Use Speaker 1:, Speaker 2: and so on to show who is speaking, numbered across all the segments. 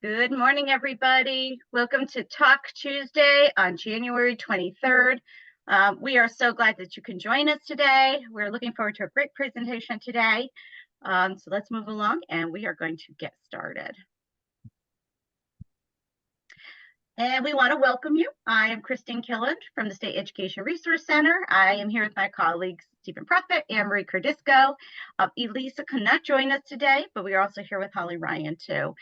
Speaker 1: Good morning, everybody. Welcome to Talk Tuesday on January 23rd. We are so glad that you can join us today. We're looking forward to a great presentation today. So let's move along and we are going to get started. And we want to welcome you. I am Christine Killand from the State Education Resource Center. I am here with my colleagues, Stephen Prophet, Anne-Marie Cordisco. Elisa cannot join us today, but we are also here with Holly Ryan too.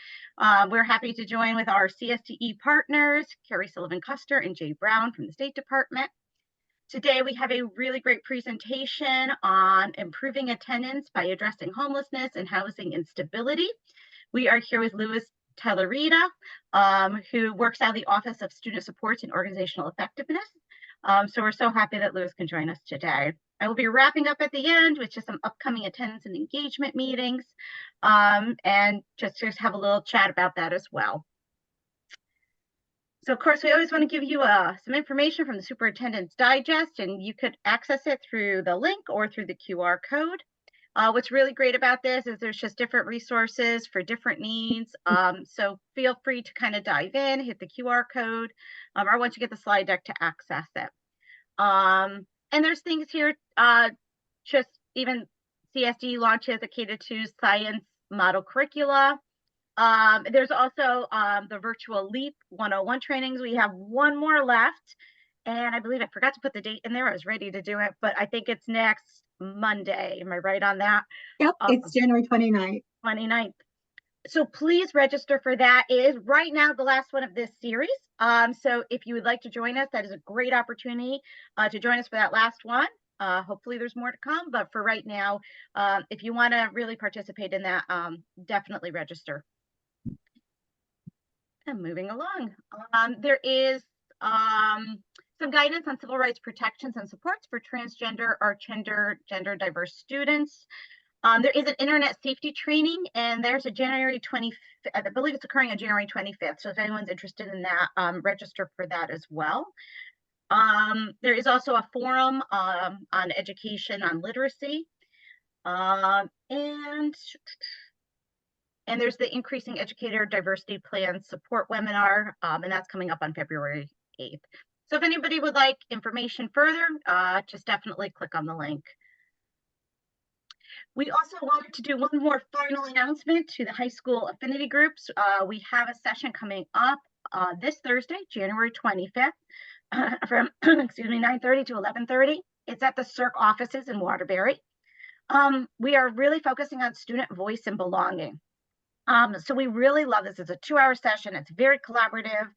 Speaker 1: We're happy to join with our CSTE partners, Carrie Sullivan Custer and Jay Brown from the State Department. Today, we have a really great presentation on improving attendance by addressing homelessness and housing instability. We are here with Louis Tellerita, who works out of the Office of Student Supports and Organizational Effectiveness. So we're so happy that Louis can join us today. I will be wrapping up at the end with just some upcoming attendance and engagement meetings, and just to have a little chat about that as well. So of course, we always want to give you some information from the Superintendent's Digest, and you could access it through the link or through the QR code. What's really great about this is there's just different resources for different needs. So feel free to kind of dive in, hit the QR code, or once you get the slide deck to access it. And there's things here, just even CSD launches a K-2 science model curricula. There's also the virtual LEAP 101 trainings. We have one more left. And I believe I forgot to put the date in there. I was ready to do it, but I think it's next Monday. Am I right on that?
Speaker 2: Yep, it's January 29th.
Speaker 1: 29th. So please register for that. It is right now the last one of this series. So if you would like to join us, that is a great opportunity to join us for that last one. Hopefully there's more to come, but for right now, if you want to really participate in that, definitely register. And moving along, there is some guidance on civil rights protections and supports for transgender or gender diverse students. There is an internet safety training, and there's a January 25th, I believe it's occurring on January 25th. So if anyone's interested in that, register for that as well. There is also a forum on education on literacy. And there's the Increasing Educator Diversity Plan Support webinar, and that's coming up on February 8th. So if anybody would like information further, just definitely click on the link. We also wanted to do one more final announcement to the high school affinity groups. We have a session coming up this Thursday, January 25th, from 9:30 to 11:30. It's at the CERC offices in Waterbury. We are really focusing on student voice and belonging. So we really love this. It's a 2-hour session. It's very collaborative.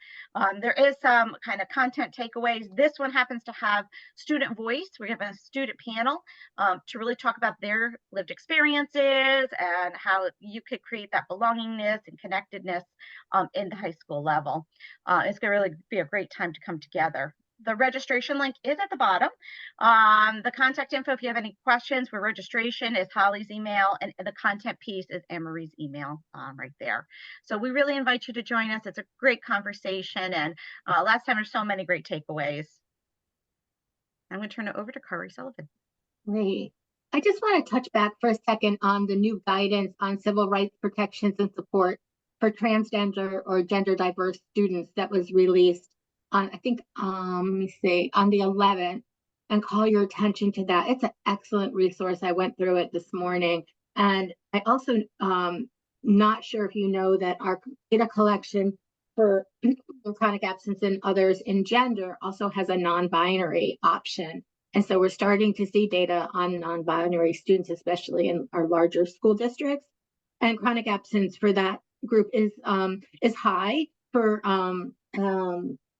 Speaker 1: There is some kind of content takeaways. This one happens to have student voice. We have a student panel to really talk about their lived experiences and how you could create that belongingness and connectedness in the high school level. It's going to really be a great time to come together. The registration link is at the bottom. The contact info, if you have any questions for registration, is Holly's email, and the content piece is Anne-Marie's email right there. So we really invite you to join us. It's a great conversation, and last time there's so many great takeaways. I'm going to turn it over to Carrie Sullivan.
Speaker 2: Great. I just want to touch back for a second on the new guidance on civil rights protections and support for transgender or gender diverse students that was released on, I think, let me see, on the 11th, and call your attention to that. It's an excellent resource. I went through it this morning. And I also, not sure if you know that our data collection for chronic absence and others in gender also has a non-binary option. And so we're starting to see data on non-binary students, especially in our larger school districts. And chronic absence for that group is high for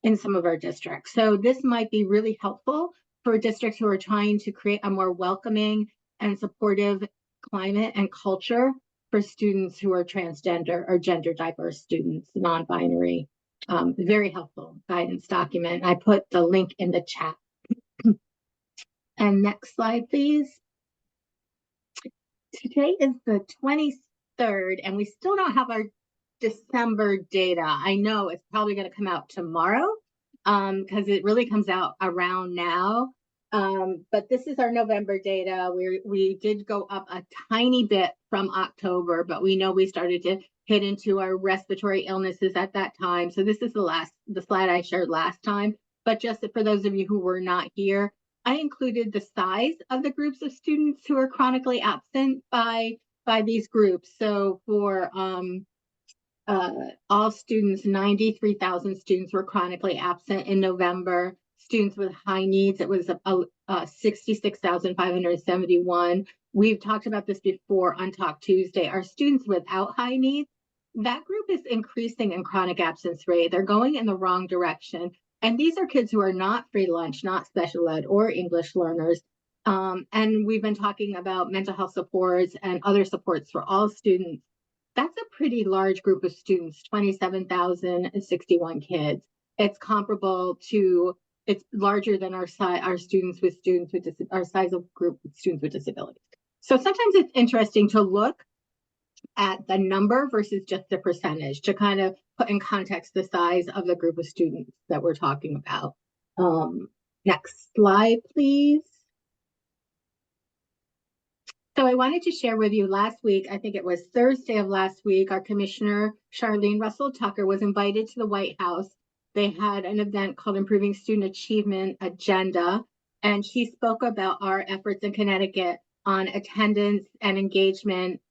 Speaker 2: in some of our districts. So this might be really helpful for districts who are trying to create a more welcoming and supportive climate and culture for students who are transgender or gender diverse students, non-binary. Very helpful guidance document. I put the link in the chat. And next slide, please. Today is the 23rd, and we still don't have our December data. I know it's probably going to come out tomorrow because it really comes out around now. But this is our November data. We did go up a tiny bit from October, but we know we started to hit into our respiratory illnesses at that time. So this is the slide I shared last time, but just for those of you who were not here, I included the size of the groups of students who are chronically absent by these groups. So for all students, 93,000 students were chronically absent in November. Students with high needs, it was 66,571. We've talked about this before on Talk Tuesday. Our students without high needs, that group is increasing in chronic absence rate. They're going in the wrong direction. And these are kids who are not free lunch, not special ed or English learners. And we've been talking about mental health supports and other supports for all students. That's a pretty large group of students, 27,061 kids. It's comparable to, it's larger than our students with our size of group with students with disabilities. So sometimes it's interesting to look at the number versus just the percentage to kind of put in context the size of the group of students that we're talking about. Next slide, please. So I wanted to share with you last week, I think it was Thursday of last week, our Commissioner Charlene Russell Tucker was invited to the White House. They had an event called Improving Student Achievement Agenda, and she spoke about our efforts in Connecticut on attendance and engagement.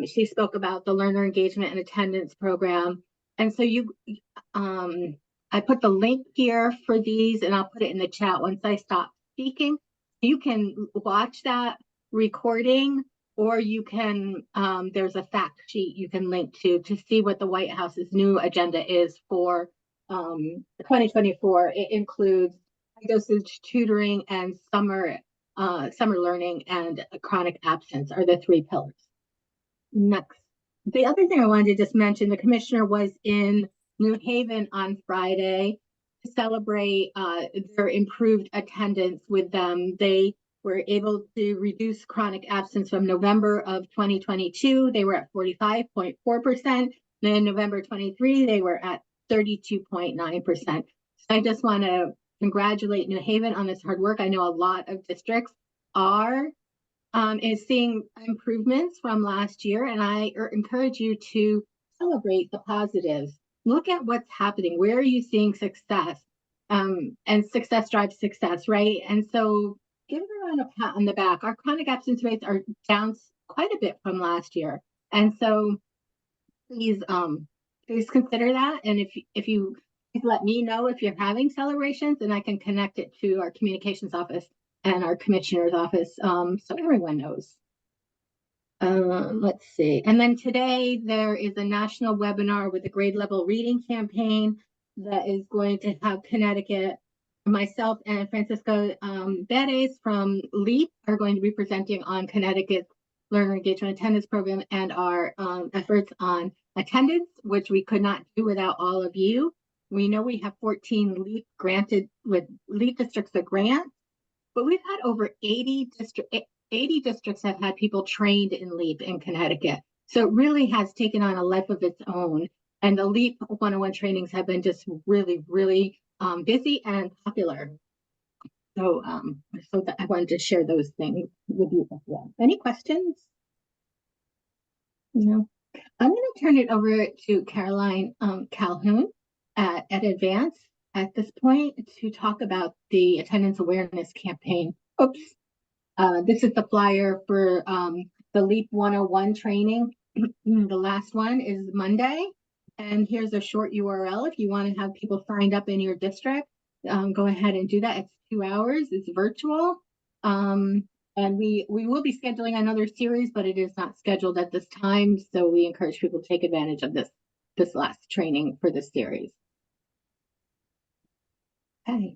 Speaker 2: She spoke about the learner engagement and attendance program. And so I put the link here for these, and I'll put it in the chat once I stop speaking. You can watch that recording, or you can there's a fact sheet you can link to see what the White House's new agenda is for 2024. It includes high dosage tutoring and summer learning, and chronic absence are the 3 pillars. Next, the other thing I wanted to just mention, the commissioner was in New Haven on Friday to celebrate their improved attendance with them. They were able to reduce chronic absence from November of 2022. They were at 45.4%. Then in November 23, they were at 32.9%. I just want to congratulate New Haven on this hard work. I know a lot of districts are seeing improvements from last year, and I encourage you to celebrate the positives. Look at what's happening. Where are you seeing success? And success drives success, right? And so give everyone a pat on the back. Our chronic absence rates are down quite a bit from last year. And so please consider that. And if you let me know if you're having celebrations, and I can connect it to our communications office and our commissioner's office, so everyone knows. Let's see. And then today there is a national webinar with the grade level reading campaign that is going to have Connecticut. Myself and Francisco Beres from LEAP are going to be presenting on Connecticut's Learner Engagement Attendance Program and our efforts on attendance, which we could not do without all of you. We know we have 14 LEAP districts a grant, but we've had over 80 districts have had people trained in LEAP in Connecticut. So it really has taken on a life of its own. And the LEAP 101 trainings have been just really, really busy and popular. So, I wanted to share those things with you as well. Any questions? No. I'm going to turn it over to Caroline Calhoun at Advance at this point to talk about the attendance awareness campaign. Oops. This is the flyer for the LEAP 101 training. The last one is Monday. And here's a short URL if you want to have people signed up in your district. Go ahead and do that. It's 2 hours. It's virtual. And we will be scheduling another series, but it is not scheduled at this time. So we encourage people to take advantage of this last training for this series. Okay.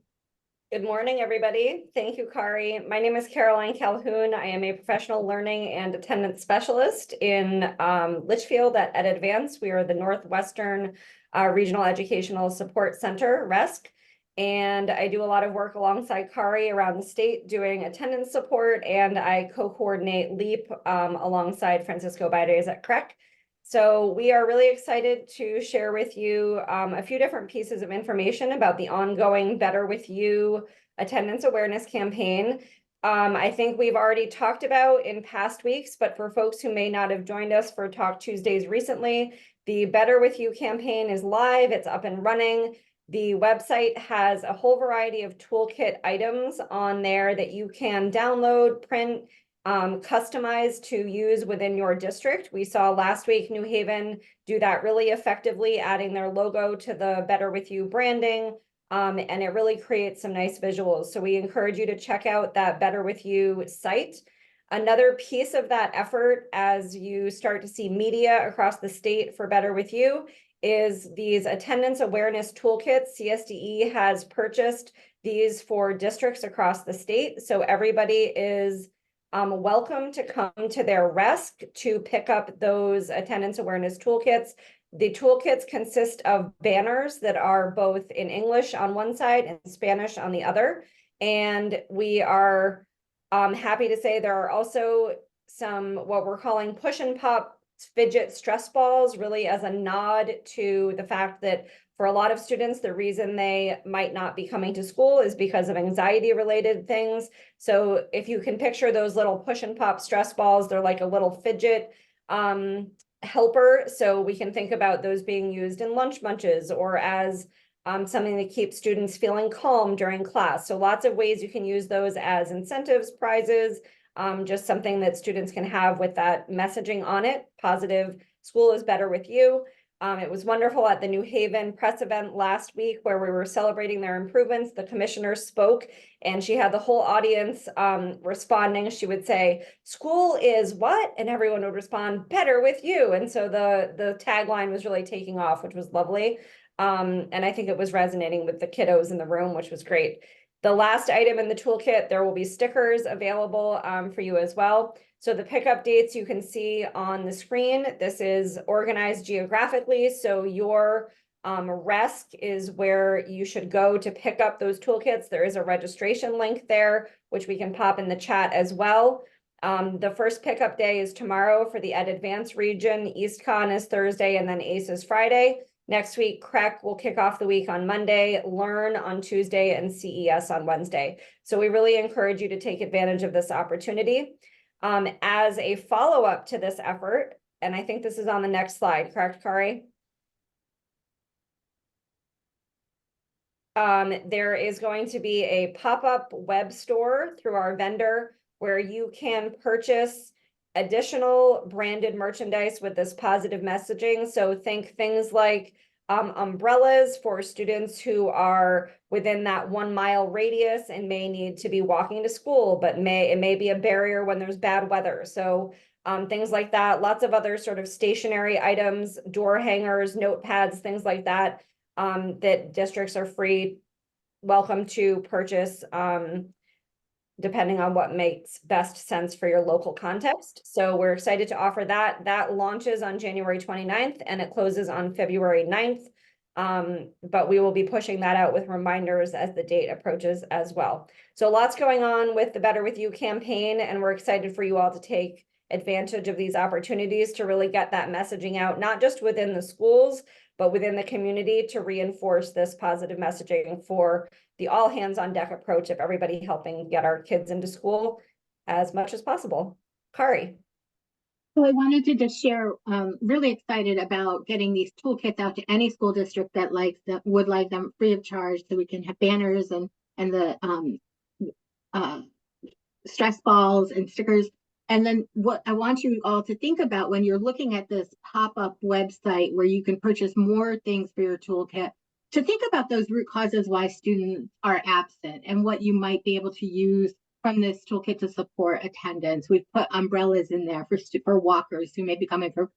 Speaker 3: Good morning, everybody. Thank you, Kari. My name is Caroline Calhoun. I am a professional learning and attendance specialist in Litchfield at Advance. We are the Northwestern Regional Educational Support Center, RESC. And I do a lot of work alongside Kari around the state doing attendance support, and I co-coordinate LEAP alongside Francisco Baires at CREC. So we are really excited to share with you a few different pieces of information about the ongoing Better With You attendance awareness campaign. I think we've already talked about in past weeks, but for folks who may not have joined us for Talk Tuesdays recently, the Better With You campaign is live, it's up and running. The website has a whole variety of toolkit items on there that you can download, print, customize to use within your district. We saw last week New Haven do that really effectively, adding their logo to the Better With You branding. And it really creates some nice visuals. So we encourage you to check out that Better With You site. Another piece of that effort, as you start to see media across the state for Better With You, is these attendance awareness toolkits. CSDE has purchased these for districts across the state. So everybody is welcome to come to their RESC to pick up those attendance awareness toolkits. The toolkits consist of banners that are both in English on one side and Spanish on the other. And we are happy to say there are also some what we're calling push and pop fidget stress balls, really as a nod to the fact that for a lot of students, the reason they might not be coming to school is because of anxiety related things. So if you can picture those little push and pop stress balls, they're like a little fidget helper. So we can think about those being used in lunch bunches or as something that keeps students feeling calm during class. So lots of ways you can use those as incentives, prizes, just something that students can have with that messaging on it. Positive, school is better with you. It was wonderful at the New Haven press event last week where we were celebrating their improvements. The commissioner spoke and she had the whole audience responding. She would say, school is what? And everyone would respond, better with you. And so the tagline was really taking off, which was lovely. And I think it was resonating with the kiddos in the room, which was great. The last item in the toolkit, there will be stickers available for you as well. So the pickup dates you can see on the screen. This is organized geographically. So your RESC is where you should go to pick up those toolkits. There is a registration link there, which we can pop in the chat as well. The first pickup day is tomorrow for the Ed Advance region. EastCon is Thursday and then ACE is Friday. Next week, CREC will kick off the week on Monday, Learn on Tuesday, and CES on Wednesday. So we really encourage you to take advantage of this opportunity. As a follow-up to this effort, and I think this is on the next slide, correct, Kari? There is going to be a pop-up web store through our vendor where you can purchase additional branded merchandise with this positive messaging. So think things like umbrellas for students who are within that 1 mile radius and may need to be walking to school, but it may be a barrier when there's bad weather. So things like that, lots of other sort of stationary items, door hangers, notepads, things like that, that districts are welcome to purchase depending on what makes best sense for your local context. So we're excited to offer that. That launches on January 29th and it closes on February 9th. But we will be pushing that out with reminders as the date approaches as well. So lots going on with the Better With You campaign, and we're excited for you all to take advantage of these opportunities to really get that messaging out, not just within the schools, but within the community to reinforce this positive messaging for the all hands on deck approach of everybody helping get our kids into school as much as possible. Kari.
Speaker 2: So I wanted to just share, really excited about getting these toolkits out to any school district that would like them free of charge, so we can have banners and the stress balls and stickers. And then what I want you all to think about when you're looking at this pop-up website where you can purchase more things for your toolkit, to think about those root causes why students are absent and what you might be able to use from this toolkit to support attendance. We've put umbrellas in there for walkers who may be coming for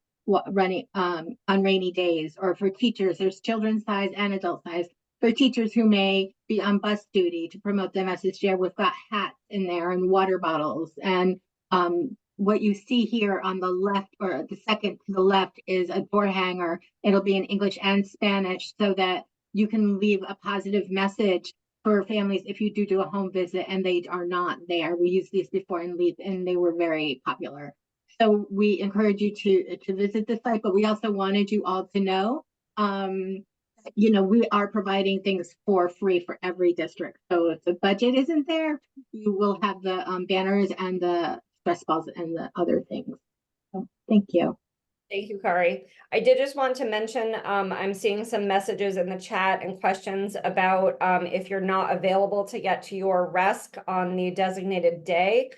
Speaker 2: running on rainy days, or for teachers, there's children's size and adult size. For teachers who may be on bus duty to promote the message there, we've got hats in there and water bottles. And what you see here on the left, or the second to the left, is a door hanger. It'll be in English and Spanish so that you can leave a positive message for families if you do a home visit and they are not there. We used these before and they were very popular. So we encourage you to visit the site, but we also wanted you all to know that you know, we are providing things for free for every district. So if the budget isn't there, you will have the banners and the stress balls and the other things. So thank you.
Speaker 3: Thank you, Kari. I did just want to mention, I'm seeing some messages in the chat and questions about if you're not available to get to your RESC on the designated day.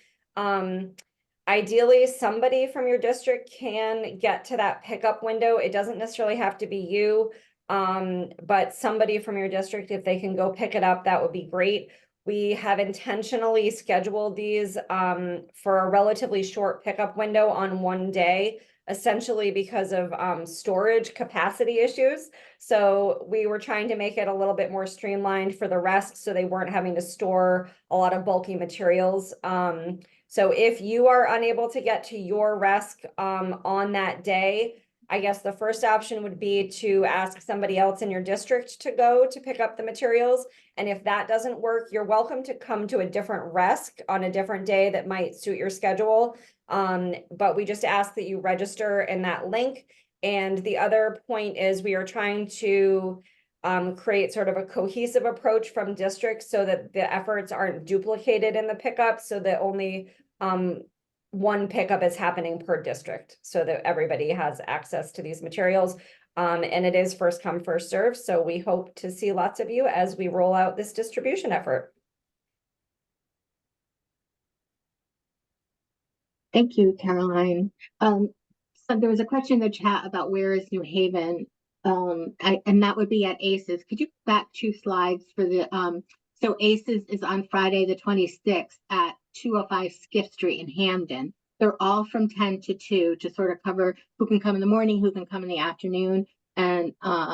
Speaker 3: Ideally, somebody from your district can get to that pickup window. It doesn't necessarily have to be you, but somebody from your district, if they can go pick it up, that would be great. We have intentionally scheduled these for a relatively short pickup window on one day, essentially because of storage capacity issues. So we were trying to make it a little bit more streamlined for the RESC so they weren't having to store a lot of bulky materials. So if you are unable to get to your RESC on that day, I guess the first option would be to ask somebody else in your district to go to pick up the materials. And if that doesn't work, you're welcome to come to a different RESC on a different day that might suit your schedule. But we just ask that you register in that link. And the other point is we are trying to create sort of a cohesive approach from districts so that the efforts aren't duplicated in the pickup, so that only one pickup is happening per district so that everybody has access to these materials. And it is first come, first serve. So we hope to see lots of you as we roll out this distribution effort.
Speaker 2: Thank you, Caroline. So there was a question in the chat about where is New Haven, and that would be at ACES. Could you go back 2 slides for the, so ACES is on Friday the 26th at 205 Skiff Street in Hamden. They're all from 10 to 2 to sort of cover who can come in the morning, who can come in the afternoon. And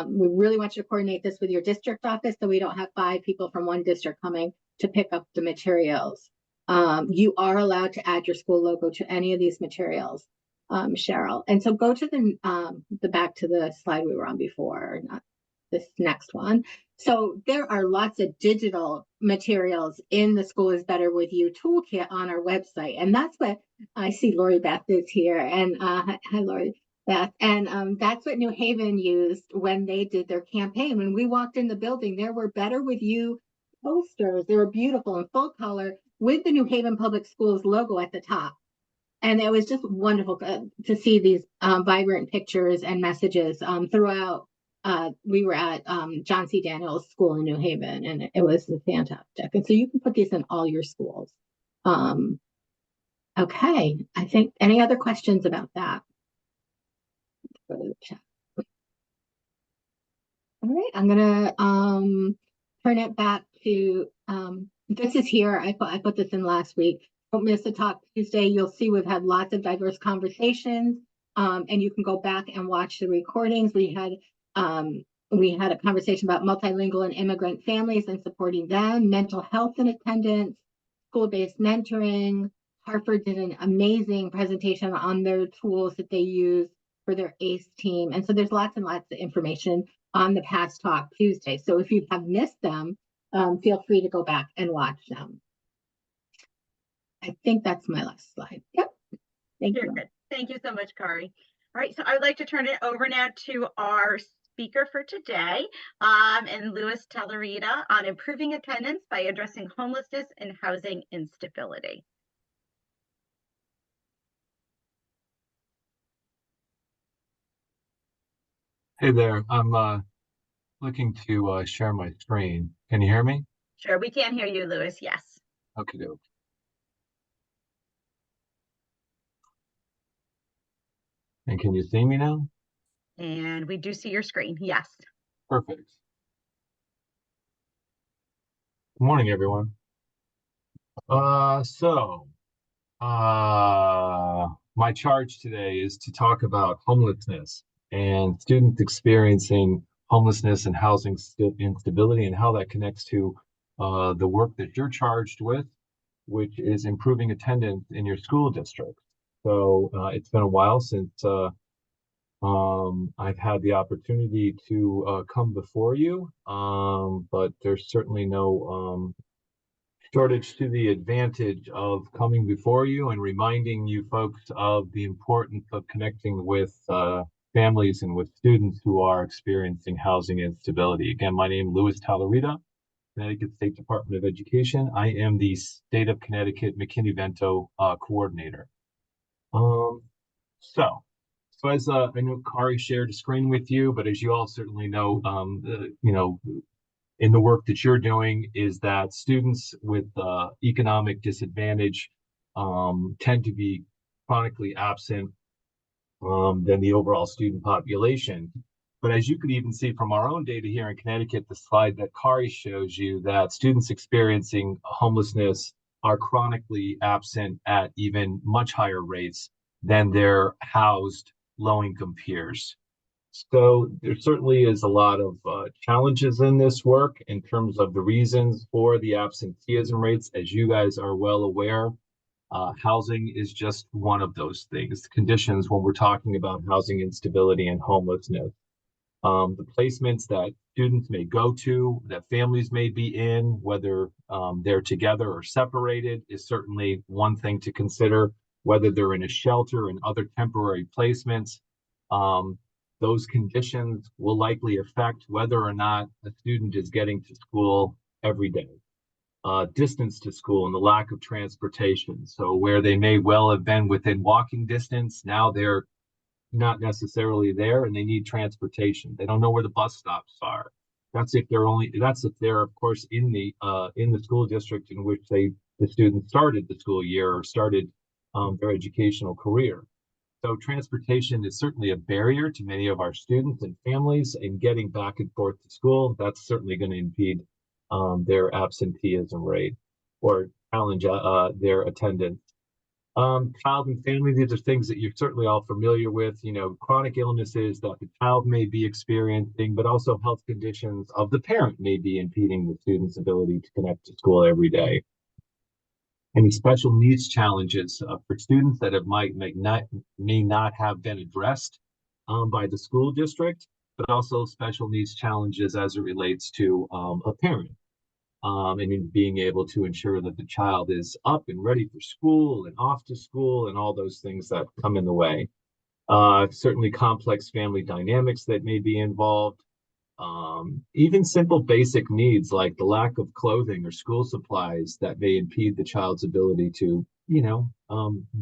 Speaker 2: we really want you to coordinate this with your district office so we don't have 5 people from one district coming to pick up the materials. You are allowed to add your school logo to any of these materials, Cheryl. And so go to the back to the slide we were on before, not this next one. So there are lots of digital materials in the School is Better With You toolkit on our website. And that's what I see Lori Beth is here. And hi, Lori Beth. And that's what New Haven used when they did their campaign. When we walked in the building, there were Better With You posters. They were beautiful and full color with the New Haven Public Schools logo at the top. And it was just wonderful to see these vibrant pictures and messages throughout. We were at John C. Daniels School in New Haven, and it was fantastic. And so you can put these in all your schools. Okay, I think any other questions about that? Go to the chat. All right, I'm gonna turn it back to this is here. I put this in last week. Don't miss the Talk Tuesday. You'll see we've had lots of diverse conversations, and you can go back and watch the recordings. We had a conversation about multilingual and immigrant families and supporting them, mental health and attendance, school-based mentoring. Hartford did an amazing presentation on their tools that they use for their ACE team. And so there's lots and lots of information on the past Talk Tuesday. So if you have missed them, feel free to go back and watch them. I think that's my last slide. Yep. Thank you.
Speaker 1: Good. Thank you so much, Kari. All right, so I would like to turn it over now to our speaker for today, and Louis Tellerita on improving attendance by addressing homelessness and housing instability.
Speaker 4: Hey there, I'm looking to share my screen. Can you hear me?
Speaker 1: Sure, we can hear you, Louis, yes.
Speaker 4: Okay, doke. And can you see me now?
Speaker 1: And we do see your screen, yes.
Speaker 4: Perfect. Good morning, everyone. My charge today is to talk about homelessness and students experiencing homelessness and housing instability and how that connects to the work that you're charged with, which is improving attendance in your school district. So it's been a while since I've had the opportunity to come before you, but there's certainly no shortage to the advantage of coming before you and reminding you folks of the importance of connecting with families and with students who are experiencing housing instability. Again, my name is Louis Talarita, Connecticut State Department of Education. I am the State of Connecticut McKinney-Vento coordinator. So as I know Kari shared a screen with you, but as you all certainly know, in the work that you're doing is that students with economic disadvantage tend to be chronically absent than the overall student population. But as you could even see from our own data here in Connecticut, the slide that Kari shows you, that students experiencing homelessness are chronically absent at even much higher rates than their housed low-income peers. So there certainly is a lot of challenges in this work in terms of the reasons for the absenteeism rates. As you guys are well aware, housing is just one of those things, conditions when we're talking about housing instability and homelessness. The placements that students may go to, that families may be in, whether they're together or separated, is certainly one thing to consider. Whether they're in a shelter and other temporary placements, those conditions will likely affect whether or not a student is getting to school every day. Distance to school and the lack of transportation. So where they may well have been within walking distance, now they're not necessarily there and they need transportation. They don't know where the bus stops are. That's if they're of course in the school district in which the student started the school year or started their educational career. So transportation is certainly a barrier to many of our students and families in getting back and forth to school. That's certainly going to impede their absenteeism rate or challenge their attendance. Child and family, these are things that you're certainly all familiar with, chronic illnesses that the child may be experiencing, but also health conditions of the parent may be impeding the student's ability to connect to school every day. Any special needs challenges for students that may not have been addressed by the school district, but also special needs challenges as it relates to a parent. And in being able to ensure that the child is up and ready for school and off to school and all those things that come in the way. Certainly complex family dynamics that may be involved. Even simple basic needs like the lack of clothing or school supplies that may impede the child's ability to,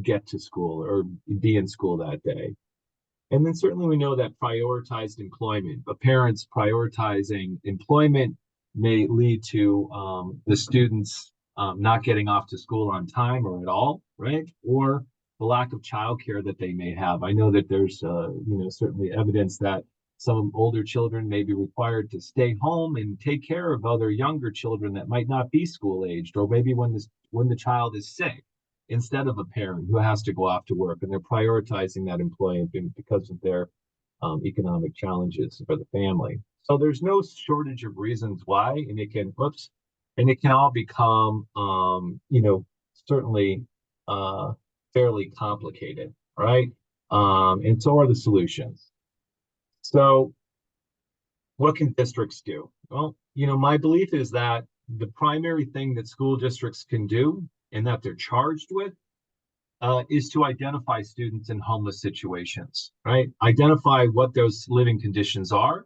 Speaker 4: get to school or be in school that day. And then certainly we know that prioritized employment, but parents prioritizing employment may lead to the students not getting off to school on time or at all, right? Or the lack of childcare that they may have. I know that there's, certainly evidence that some older children may be required to stay home and take care of other younger children that might not be school aged, or maybe when the child is sick, instead of a parent who has to go off to work, and they're prioritizing that employment because of their economic challenges for the family. So there's no shortage of reasons why, and it can all become, certainly fairly complicated, right? And so are the solutions. So what can districts do? Well, my belief is that the primary thing that school districts can do and that they're charged with is to identify students in homeless situations, right? Identify what those living conditions are,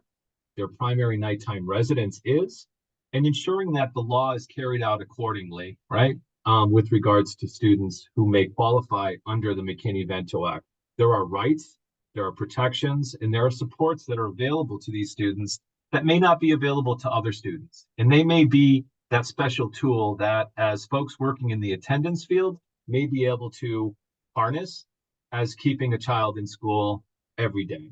Speaker 4: their primary nighttime residence is, and ensuring that the law is carried out accordingly, right? With regards to students who may qualify under the McKinney-Vento Act. There are rights, there are protections, and there are supports that are available to these students that may not be available to other students. And they may be that special tool that, as folks working in the attendance field, may be able to harness as keeping a child in school every day.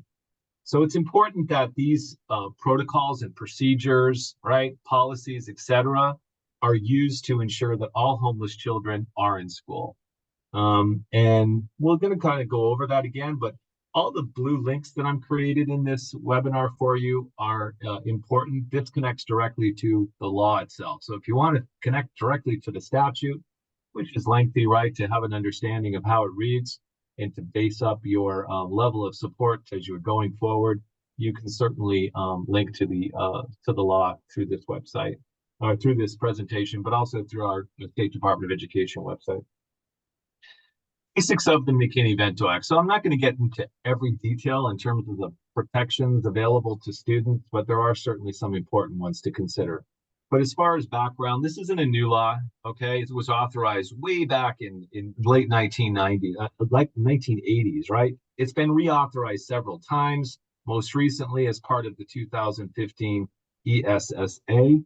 Speaker 4: So it's important that these protocols and procedures, right, policies, etc., are used to ensure that all homeless children are in school. And we're going to kind of go over that again, but all the blue links that I'm created in this webinar for you are important. This connects directly to the law itself. So if you want to connect directly to the statute, which is lengthy, right, to have an understanding of how it reads and to base up your level of support as you're going forward, you can certainly link to the law through this website, or through this presentation, but also through our State Department of Education website. basics of the McKinney-Vento Act. So I'm not going to get into every detail in terms of the protections available to students, but there are certainly some important ones to consider. But as far as background, this isn't a new law, okay? It was authorized way back in late 1990s, like 1980s, right? It's been reauthorized several times, most recently as part of the 2015 ESSA.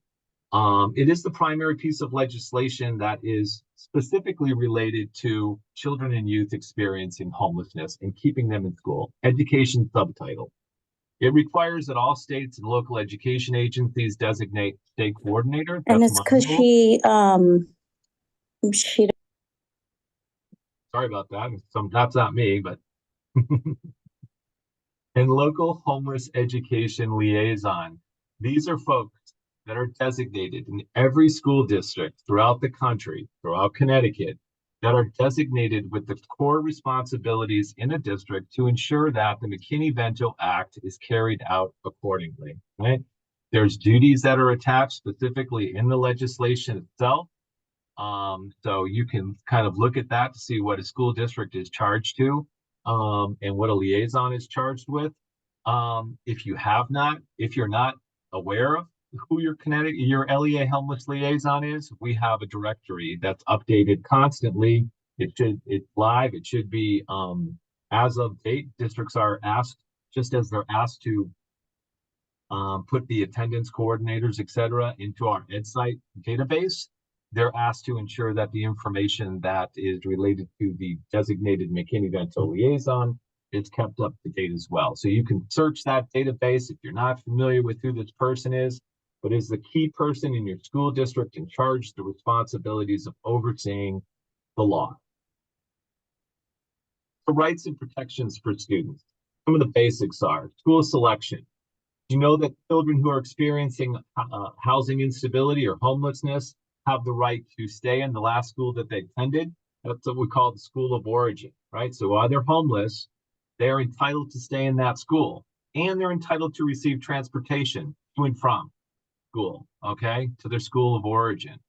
Speaker 4: It is the primary piece of legislation that is specifically related to children and youth experiencing homelessness and keeping them in school. Education subtitle. It requires that all states and local education agencies designate state coordinator.
Speaker 5: And
Speaker 4: That's
Speaker 5: it's
Speaker 4: my
Speaker 5: because
Speaker 4: rule.
Speaker 5: she
Speaker 4: Sorry about that. That's not me, but and local homeless education liaison. These are folks that are designated in every school district throughout the country, throughout Connecticut, that are designated with the core responsibilities in a district to ensure that the McKinney-Vento Act is carried out accordingly, right? There's duties that are attached specifically in the legislation itself. So you can kind of look at that to see what a school district is charged to, and what a liaison is charged with. If you're not aware of who your LEA homeless liaison is, we have a directory that's updated constantly. It's live. It should be as of date. Districts are asked, just as they're asked to put the attendance coordinators, etc., into our EdSite database. They're asked to ensure that the information that is related to the designated McKinney-Vento liaison is kept up to date as well. So you can search that database if you're not familiar with who this person is, but is the key person in your school district in charge of the responsibilities of overseeing the law. The rights and protections for students. Some of the basics are school selection. You know that children who are experiencing housing instability or homelessness have the right to stay in the last school that they attended. That's what we call the school of origin, right? So while they're homeless, they're entitled to stay in that school, and they're entitled to receive transportation to and from school, okay, to their school of origin.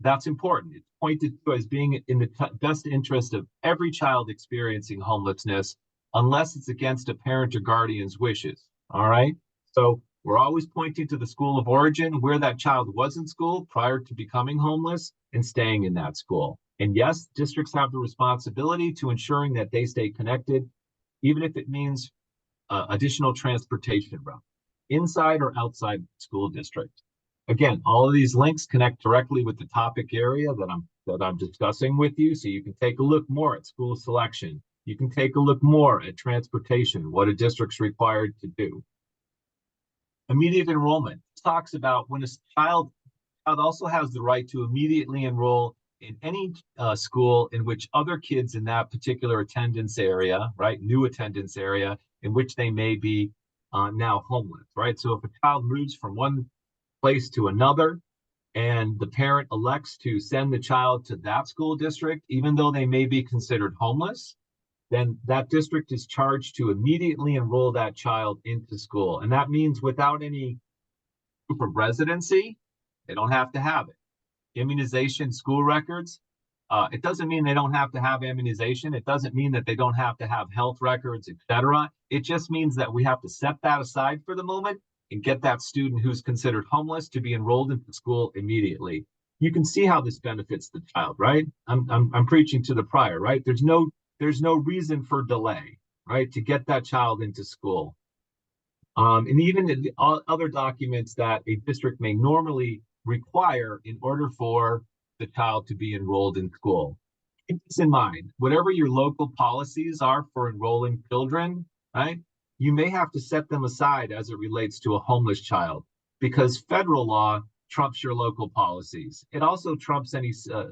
Speaker 4: That's important. It's pointed to as being in the best interest of every child experiencing homelessness, unless it's against a parent or guardian's wishes, all right? So we're always pointing to the school of origin, where that child was in school prior to becoming homeless and staying in that school. And yes, districts have the responsibility to ensuring that they stay connected, even if it means additional transportation route, inside or outside the school district. Again, all of these links connect directly with the topic area that I'm discussing with you, so you can take a look more at school selection. You can take a look more at transportation, what a district's required to do. Immediate enrollment talks about when a child also has the right to immediately enroll in any school in which other kids in that particular attendance area, right, new attendance area, in which they may be now homeless, right? So if a child moves from one place to another and the parent elects to send the child to that school district, even though they may be considered homeless, then that district is charged to immediately enroll that child into school. And that means without any proof of residency, they don't have to have it. Immunization, school records, it doesn't mean they don't have to have immunization. It doesn't mean that they don't have to have health records, etc. It just means that we have to set that aside for the moment and get that student who's considered homeless to be enrolled into school immediately. You can see how this benefits the child, right? I'm preaching to the prior, right? There's no reason for delay, right, to get that child into school. And even the other documents that a district may normally require in order for the child to be enrolled in school. Keep this in mind. Whatever your local policies are for enrolling children, right, you may have to set them aside as it relates to a homeless child, because federal law trumps your local policies. It also trumps any state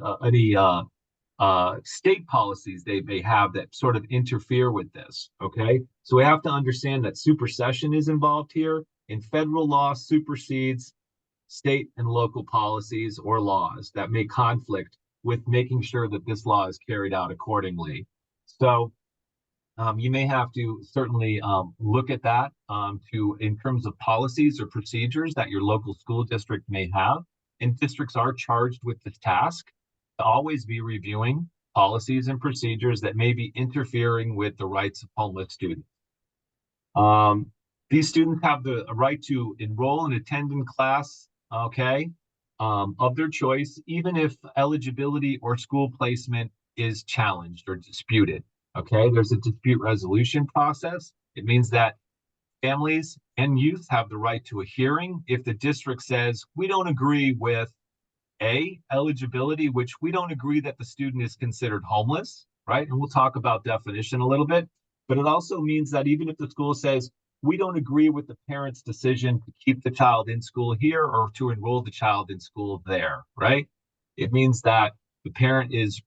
Speaker 4: policies they may have that sort of interfere with this, okay? So we have to understand that supersession is involved here, and federal law supersedes state and local policies or laws that may conflict with making sure that this law is carried out accordingly. So you may have to certainly look at that in terms of policies or procedures that your local school district may have. And districts are charged with this task to always be reviewing policies and procedures that may be interfering with the rights of homeless students. These students have the right to enroll and attend in class, okay, of their choice, even if eligibility or school placement is challenged or disputed. Okay, there's a dispute resolution process. It means that families and youth have the right to a hearing if the district says, we don't agree with eligibility, which we don't agree that the student is considered homeless, right? And we'll talk about definition a little bit, but it also means that even if the school says, we don't agree with the parent's decision to keep the child in school here or to enroll the child in school there, right? It means that the parent is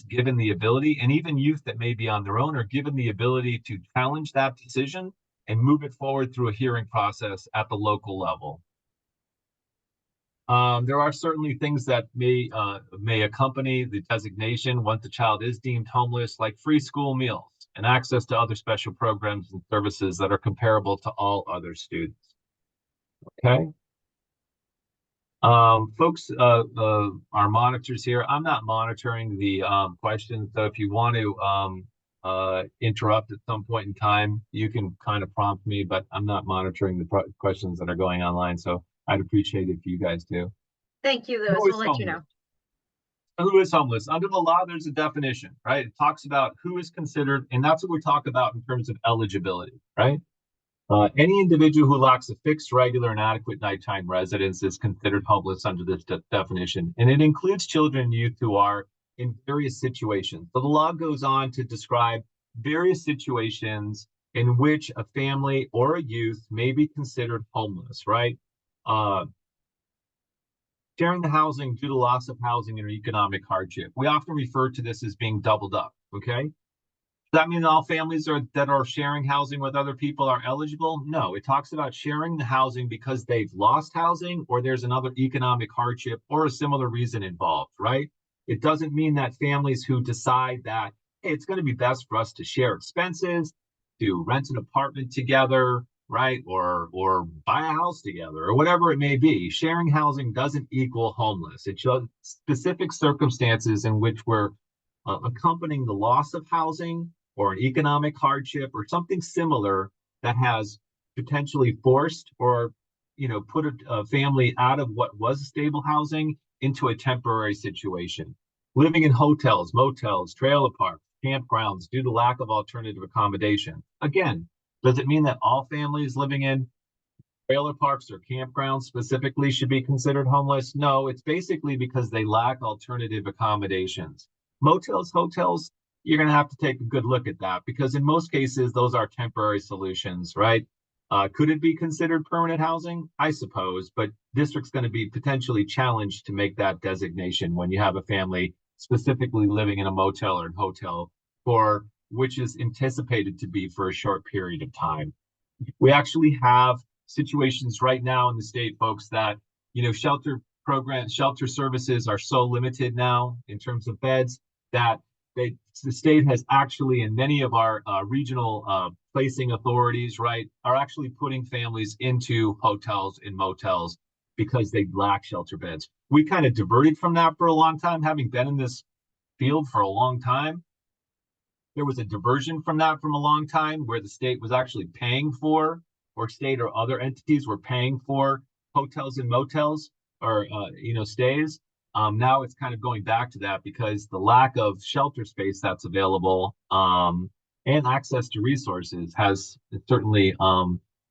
Speaker 4: given the ability, and even youth that may be on their own are given the ability to challenge that decision and move it forward through a hearing process at the local level. There are certainly things that may accompany the designation once the child is deemed homeless, like free school meals and access to other special programs and services that are comparable to all other students. Okay. Folks, our monitors here, I'm not monitoring the questions, so if you want to interrupt at some point in time, you can kind of prompt me, but I'm not monitoring the questions that are going online, so I'd appreciate it if you guys do.
Speaker 1: Thank you, Louis. We'll let you know.
Speaker 4: Who is homeless? Under the law, there's a definition, right? It talks about who is considered, and that's what we talk about in terms of eligibility, right? Any individual who lacks a fixed, regular, and adequate nighttime residence is considered homeless under this definition. And it includes children and youth who are in various situations. So the law goes on to describe various situations in which a family or a youth may be considered homeless, right? Sharing the housing due to loss of housing or economic hardship. We often refer to this as being doubled up, okay? Does that mean all families that are sharing housing with other people are eligible? No, it talks about sharing the housing because they've lost housing or there's another economic hardship or a similar reason involved, right? It doesn't mean that families who decide that, hey, it's going to be best for us to share expenses, to rent an apartment together, right? Or buy a house together or whatever it may be. Sharing housing doesn't equal homeless. It shows specific circumstances in which we're accompanying the loss of housing or an economic hardship or something similar that has potentially forced or, put a family out of what was stable housing into a temporary situation. Living in hotels, motels, trailer parks, campgrounds due to lack of alternative accommodation. Again, does it mean that all families living in trailer parks or campgrounds specifically should be considered homeless? No, it's basically because they lack alternative accommodations. Motels, hotels, you're going to have to take a good look at that because in most cases, those are temporary solutions, right? Could it be considered permanent housing? I suppose, but district's going to be potentially challenged to make that designation when you have a family specifically living in a motel or a hotel for which is anticipated to be for a short period of time. We actually have situations right now in the state, folks, that, shelter programs, shelter services are so limited now in terms of beds that the state has actually, in many of our regional placing authorities, right, are actually putting families into hotels and motels because they lack shelter beds. We kind of diverted from that for a long time, having been in this field for a long time. There was a diversion from that from a long time where the state was actually paying for, or state or other entities were paying for hotels and motels or, stays. Now it's kind of going back to that because the lack of shelter space that's available and access to resources has certainly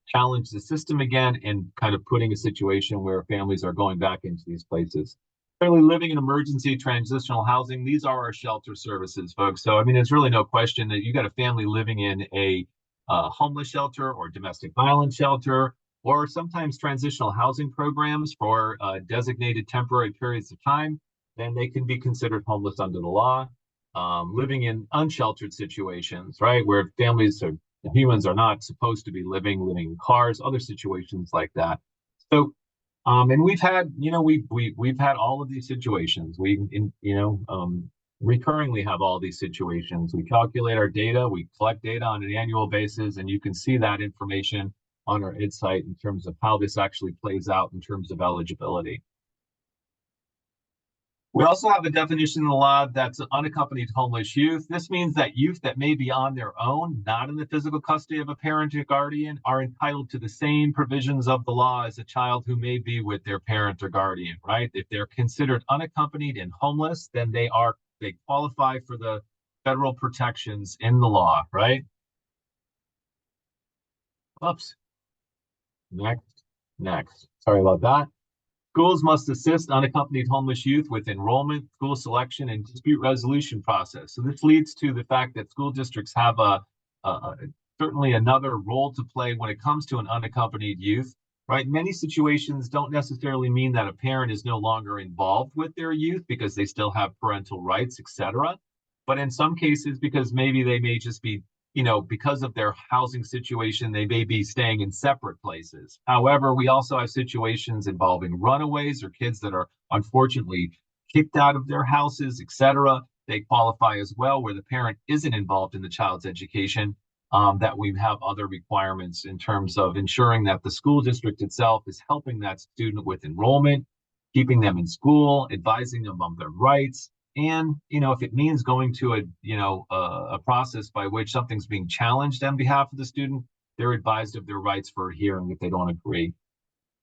Speaker 4: challenged the system again and kind of putting a situation where families are going back into these places. Clearly, living in emergency transitional housing, these are our shelter services, folks. So, there's really no question that you got a family living in a homeless shelter or domestic violence shelter, or sometimes transitional housing programs for designated temporary periods of time, then they can be considered homeless under the law. Living in unsheltered situations, right, where families or humans are not supposed to be living in cars, other situations like that. So, and we've had, we've had all of these situations. We, recurringly have all these situations. We calculate our data, we collect data on an annual basis, and you can see that information on our site in terms of how this actually plays out in terms of eligibility. We also have a definition in the law that's unaccompanied homeless youth. This means that youth that may be on their own, not in the physical custody of a parent or guardian, are entitled to the same provisions of the law as a child who may be with their parent or guardian, right? If they're considered unaccompanied and homeless, then they qualify for the federal protections in the law, right? Oops. Next. Sorry about that. Schools must assist unaccompanied homeless youth with enrollment, school selection, and dispute resolution process. So this leads to the fact that school districts have certainly another role to play when it comes to an unaccompanied youth, right? Many situations don't necessarily mean that a parent is no longer involved with their youth because they still have parental rights, etc. But in some cases, because maybe they may just be, because of their housing situation, they may be staying in separate places. However, we also have situations involving runaways or kids that are unfortunately kicked out of their houses, etc. They qualify as well, where the parent isn't involved in the child's education, that we have other requirements in terms of ensuring that the school district itself is helping that student with enrollment, keeping them in school, advising them on their rights. And, if it means going to a process by which something's being challenged on behalf of the student, they're advised of their rights for a hearing if they don't agree.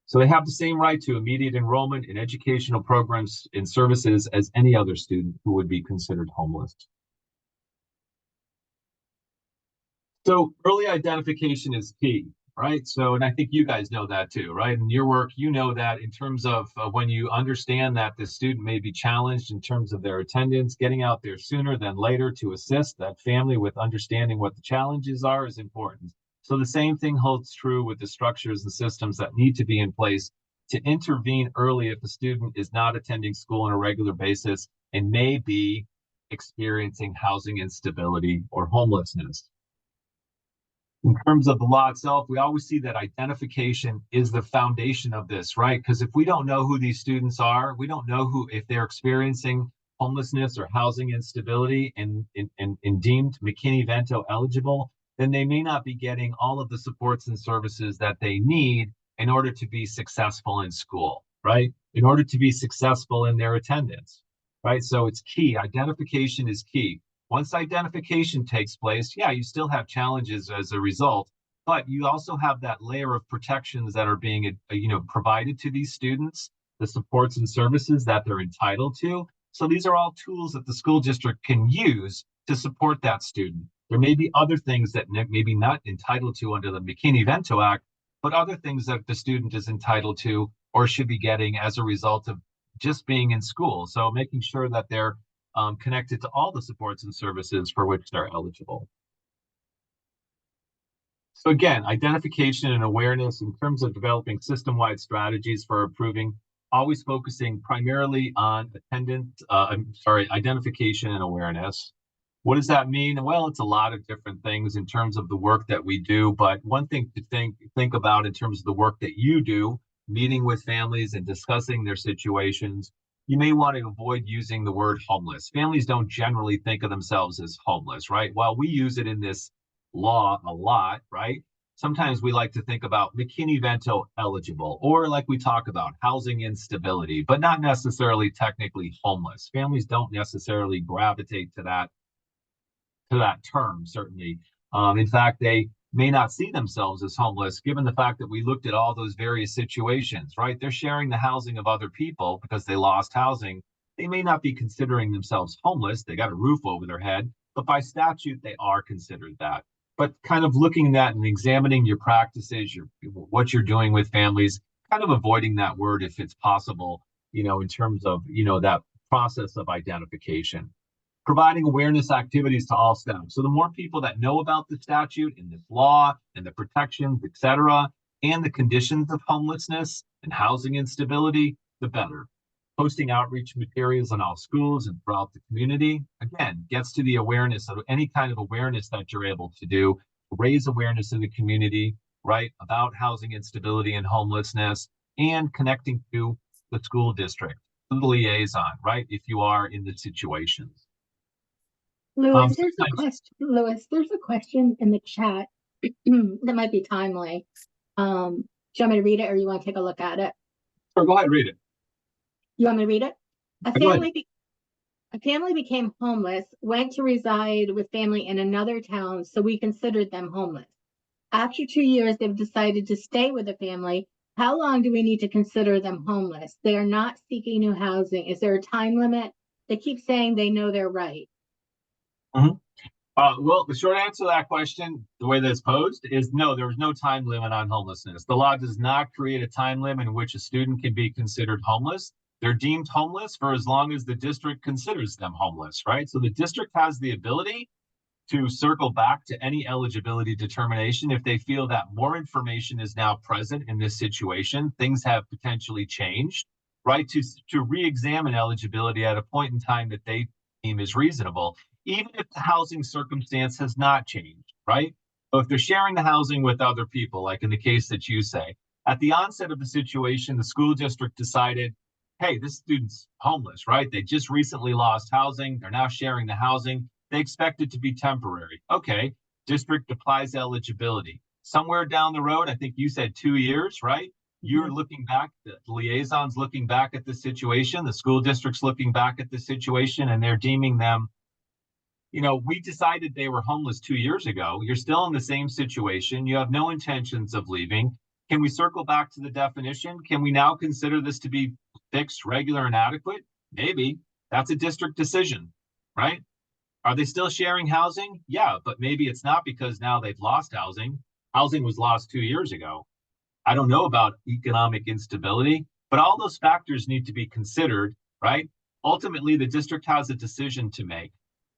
Speaker 4: So they have the same right to immediate enrollment in educational programs and services as any other student who would be considered homeless. So early identification is key, right? So, and I think you guys know that too, right? In your work, that in terms of when you understand that the student may be challenged in terms of their attendance, getting out there sooner than later to assist that family with understanding what the challenges are is important. So the same thing holds true with the structures and systems that need to be in place to intervene early if a student is not attending school on a regular basis and may be experiencing housing instability or homelessness. In terms of the law itself, we always see that identification is the foundation of this, right? Because if we don't know who these students are, we don't know if they're experiencing homelessness or housing instability and deemed McKinney-Vento eligible, then they may not be getting all of the supports and services that they need in order to be successful in school, right? In order to be successful in their attendance, right? So it's key. Identification is key. Once identification takes place, yeah, you still have challenges as a result, but you also have that layer of protections that are being, provided to these students, the supports and services that they're entitled to. So these are all tools that the school district can use to support that student. There may be other things that maybe not entitled to under the McKinney-Vento Act, but other things that the student is entitled to or should be getting as a result of just being in school. So making sure that they're connected to all the supports and services for which they're eligible. So again, identification and awareness in terms of developing system-wide strategies for improving, always focusing primarily on identification and awareness. What does that mean? Well, it's a lot of different things in terms of the work that we do, but one thing to think about in terms of the work that you do, meeting with families and discussing their situations, you may want to avoid using the word homeless. Families don't generally think of themselves as homeless, right? While we use it in this law a lot, right? Sometimes we like to think about McKinney-Vento eligible, or like we talk about housing instability, but not necessarily technically homeless. Families don't necessarily gravitate to that term, certainly. In fact, they may not see themselves as homeless, given the fact that we looked at all those various situations, right? They're sharing the housing of other people because they lost housing. They may not be considering themselves homeless. They got a roof over their head, but by statute, they are considered that. But kind of looking at that and examining your practices, what you're doing with families, kind of avoiding that word if it's possible, in terms of, that process of identification. Providing awareness activities to all staff. So the more people that know about the statute and this law and the protections, et cetera, and the conditions of homelessness and housing instability, the better. Posting outreach materials in all schools and throughout the community, again, gets to the awareness of any kind of awareness that you're able to do, raise awareness in the community, right, about housing instability and homelessness, and connecting to the school district, the liaison, right, if you are in the situations.
Speaker 2: Louis, there's a question in the chat that might be timely. Do you want me to read it or you want to take a look at it?
Speaker 4: Sure, go ahead, read it.
Speaker 2: You want me to read it? A
Speaker 4: Go ahead.
Speaker 2: a family became homeless, went to reside with family in another town, so we considered them homeless. After 2 years, they've decided to stay with the family. How long do we need to consider them homeless? They are not seeking new housing. Is there a time limit? They keep saying they know they're right.
Speaker 4: Well, the short answer to that question, the way that's posed, is no, there is no time limit on homelessness. The law does not create a time limit in which a student can be considered homeless. They're deemed homeless for as long as the district considers them homeless, right? So the district has the ability to circle back to any eligibility determination if they feel that more information is now present in this situation, things have potentially changed, right? To re-examine eligibility at a point in time that they deem is reasonable, even if the housing circumstance has not changed, right? So if they're sharing the housing with other people, like in the case that you say, at the onset of the situation, the school district decided, hey, this student's homeless, right? They just recently lost housing. They're now sharing the housing. They expect it to be temporary. Okay, district applies eligibility. Somewhere down the road, I think you said 2 years, right? You're looking back, the liaison's looking back at the situation, the school district's looking back at the situation, and they're deeming them, we decided they were homeless 2 years ago. You're still in the same situation. You have no intentions of leaving. Can we circle back to the definition? Can we now consider this to be fixed, regular, and adequate? Maybe. That's a district decision, right? Are they still sharing housing? Yeah, but maybe it's not because now they've lost housing. Housing was lost 2 years ago. I don't know about economic instability, but all those factors need to be considered, right? Ultimately, the district has a decision to make,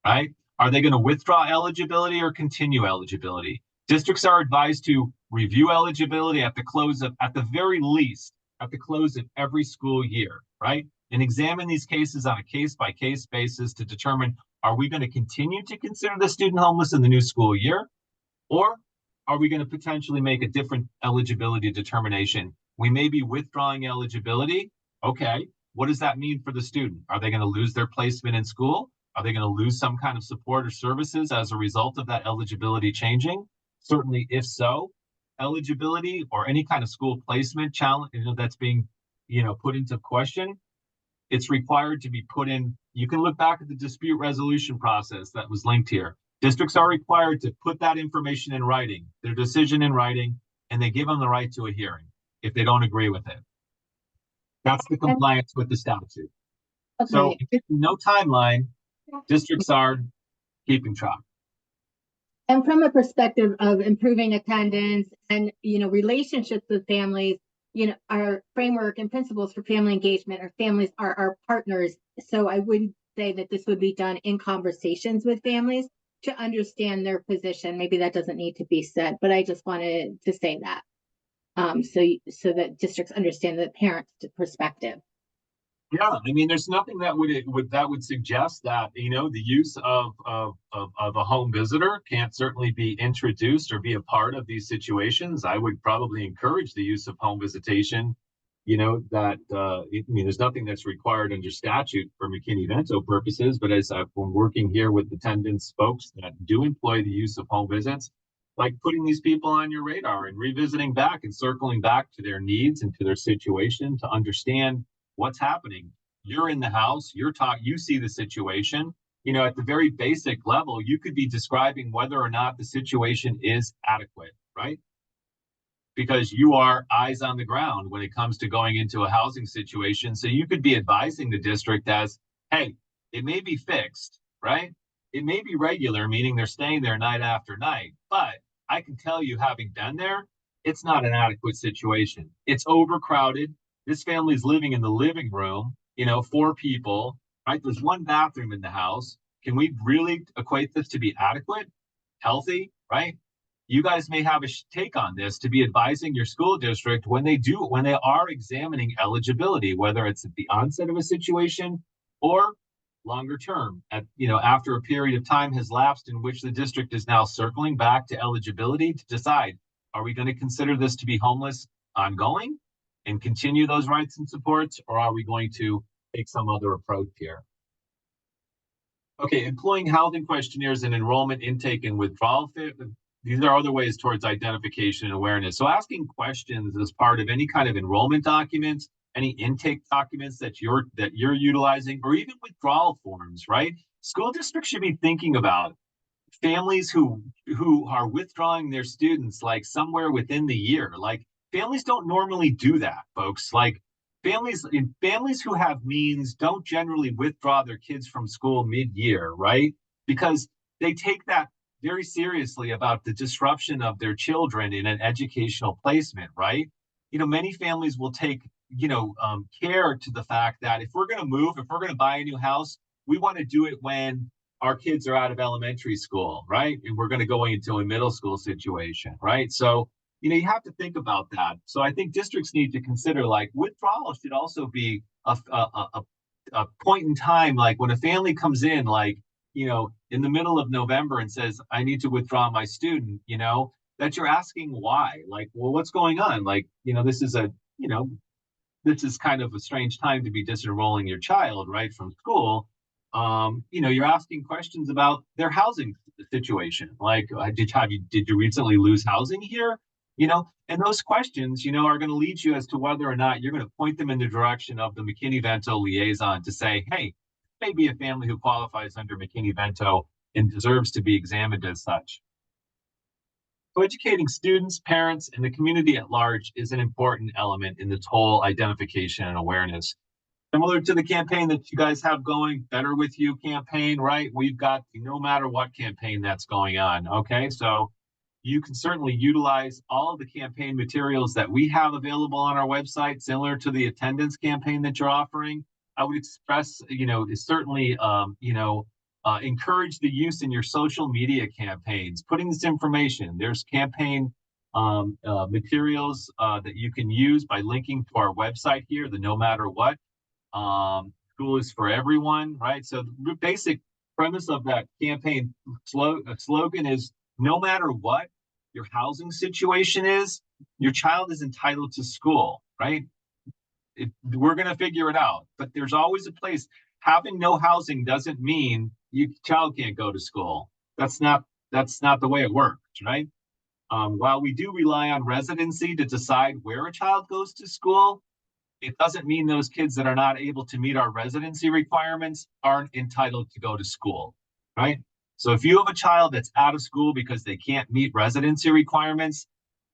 Speaker 4: right? Are they going to withdraw eligibility or continue eligibility? Districts are advised to review eligibility at the very least, at the close of every school year, right? And examine these cases on a case-by-case basis to determine, are we going to continue to consider the student homeless in the new school year? Or are we going to potentially make a different eligibility determination? We may be withdrawing eligibility. Okay, what does that mean for the student? Are they going to lose their placement in school? Are they going to lose some kind of support or services as a result of that eligibility changing? Certainly, if so, eligibility or any kind of school placement challenge that's being put into question, it's required to be put in. You can look back at the dispute resolution process that was linked here. Districts are required to put that information in writing, their decision in writing, and they give them the right to a hearing if they don't agree with it. That's the compliance with the statute.
Speaker 2: Okay.
Speaker 4: So no timeline, districts are keeping track.
Speaker 2: And from a perspective of improving attendance and, relationships with families, our framework and principles for family engagement, our families are our partners. So I wouldn't say that this would be done in conversations with families to understand their position. Maybe that doesn't need to be said, but I just wanted to say that. So that districts understand the parents' perspective.
Speaker 4: Yeah, I mean, there's nothing that would suggest that the use of a home visitor can't certainly be introduced or be a part of these situations. I would probably encourage the use of home visitation. There's nothing that's required under statute for McKinney-Vento purposes, but as I've been working here with attendance folks that do employ the use of home visits, like putting these people on your radar and revisiting back and circling back to their needs and to their situation to understand what's happening. You're in the house, you see the situation, at the very basic level, you could be describing whether or not the situation is adequate, right? Because you are eyes on the ground when it comes to going into a housing situation. So you could be advising the district as, hey, it may be fixed, right? It may be regular, meaning they're staying there night after night, but I can tell you, having been there, it's not an adequate situation. It's overcrowded. This family's living in the living room, 4 people, right? There's 1 bathroom in the house. Can we really equate this to be adequate, healthy, right? You guys may have a take on this to be advising your school district when they are examining eligibility, whether it's at the onset of a situation or longer term, after a period of time has lapsed in which the district is now circling back to eligibility to decide, are we going to consider this to be homeless ongoing and continue those rights and supports, or are we going to take some other approach here? Okay, employing housing questionnaires and enrollment intake and withdrawal. These are other ways towards identification and awareness. So asking questions as part of any kind of enrollment documents any intake documents that you're utilizing, or even withdrawal forms, right? School districts should be thinking about families who are withdrawing their students like somewhere within the year. Like, families don't normally do that, folks. Like, families who have means don't generally withdraw their kids from school mid-year, right? Because they take that very seriously about the disruption of their children in an educational placement, right? Many families will take, care to the fact that if we're going to move, if we're going to buy a new house, we want to do it when our kids are out of elementary school, right? And we're going to go into a middle school situation, right? So, you have to think about that. So I think districts need to consider, like, withdrawal should also be a point in time, like when a family comes in, like, in the middle of November and says, I need to withdraw my student, that you're asking why. Like, well, what's going on? Like, this is kind of a strange time to be disenrolling your child, right, from school. You're asking questions about their housing situation. Like, did you recently lose housing here? And those questions, are going to lead you as to whether or not you're going to point them in the direction of the McKinney-Vento liaison to say, hey, maybe a family who qualifies under McKinney-Vento and deserves to be examined as such. So educating students, parents, and the community at large is an important element in this whole identification and awareness. Similar to the campaign that you guys have going, Better With You campaign, right? We've got the No Matter What campaign that's going on, okay? So you can certainly utilize all of the campaign materials that we have available on our website, similar to the attendance campaign that you're offering. I would express, certainly, encourage the use in your social media campaigns, putting this information. There's campaign materials that you can use by linking to our website here, the No Matter What. School is for everyone, right? So the basic premise of that campaign slogan is, no matter what your housing situation is, your child is entitled to school, right? We're going to figure it out, but there's always a place. Having no housing doesn't mean your child can't go to school. That's not the way it works, right? While we do rely on residency to decide where a child goes to school, it doesn't mean those kids that are not able to meet our residency requirements aren't entitled to go to school, right? So if you have a child that's out of school because they can't meet residency requirements,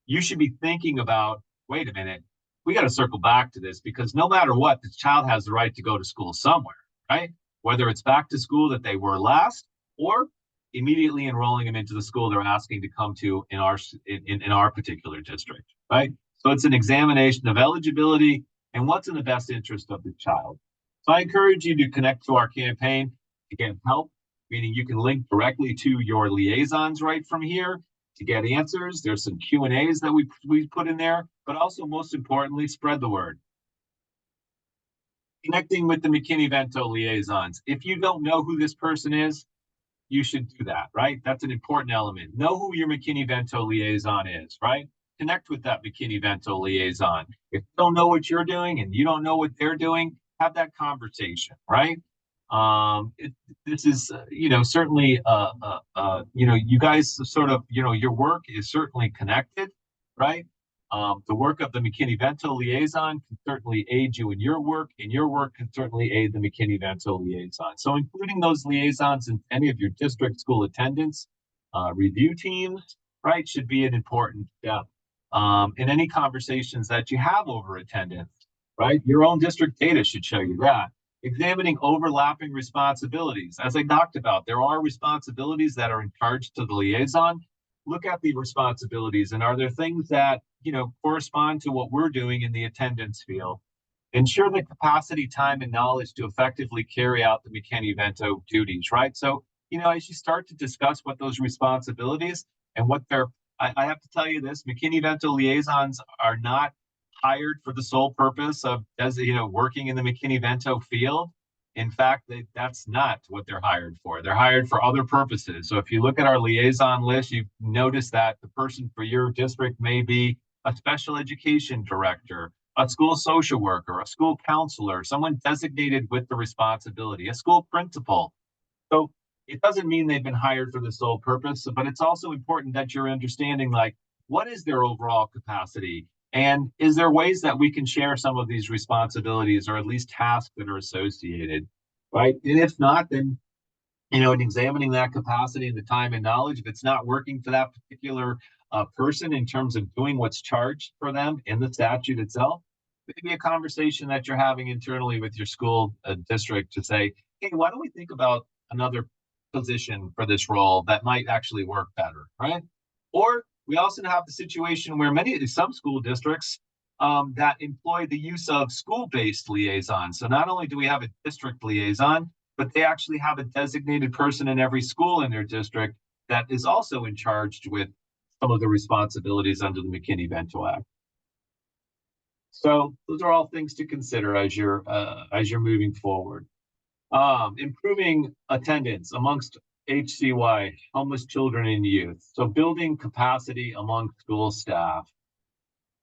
Speaker 4: you should be thinking about, wait a minute, we got to circle back to this, because no matter what, the child has the right to go to school somewhere, right? Whether it's back to school that they were last, or immediately enrolling them into the school they're asking to come to in our particular district, right? So it's an examination of eligibility and what's in the best interest of the child. So I encourage you to connect to our campaign to get help, meaning you can link directly to your liaisons right from here to get answers. There's some Q&As that we put in there, but also, most importantly, spread the word. Connecting with the McKinney-Vento liaisons. If you don't know who this person is, you should do that, right? That's an important element. Know who your McKinney-Vento liaison is, right? Connect with that McKinney-Vento liaison. If you don't know what you're doing and you don't know what they're doing, have that conversation, right? This is, certainly, you guys sort of, your work is certainly connected, right? The work of the McKinney-Vento liaison can certainly aid you in your work, and your work can certainly aid the McKinney-Vento liaison. So including those liaisons in any of your district school attendance review teams, right, should be an important step in any conversations that you have over attendance, right? Your own district data should show you that. Examining overlapping responsibilities. As I talked about, there are responsibilities that are in charge to the liaison. Look at the responsibilities, and are there things that, correspond to what we're doing in the attendance field? Ensure the capacity, time, and knowledge to effectively carry out the McKinney-Vento duties, right? So, as you start to discuss what those responsibilities and what they're, I have to tell you this, McKinney-Vento liaisons are not hired for the sole purpose of, working in the McKinney-Vento field. In fact, that's not what they're hired for. They're hired for other purposes. So if you look at our liaison list, you notice that the person for your district may be a special education director, a school social worker, a school counselor, someone designated with the responsibility, a school principal. So it doesn't mean they've been hired for the sole purpose, but it's also important that you're understanding, like, what is their overall capacity? And is there ways that we can share some of these responsibilities or at least tasks that are associated, right? And if not, then, in examining that capacity and the time and knowledge, if it's not working for that particular person in terms of doing what's charged for them in the statute itself, maybe a conversation that you're having internally with your school district to say, hey, why don't we think about another position for this role that might actually work better, right? Or we also have the situation where some school districts that employ the use of school-based liaisons. So not only do we have a district liaison, but they actually have a designated person in every school in their district that is also in charge with some of the responsibilities under the McKinney-Vento Act. So those are all things to consider as you're moving forward. Improving attendance amongst HCY, homeless children and youth. So building capacity among school staff,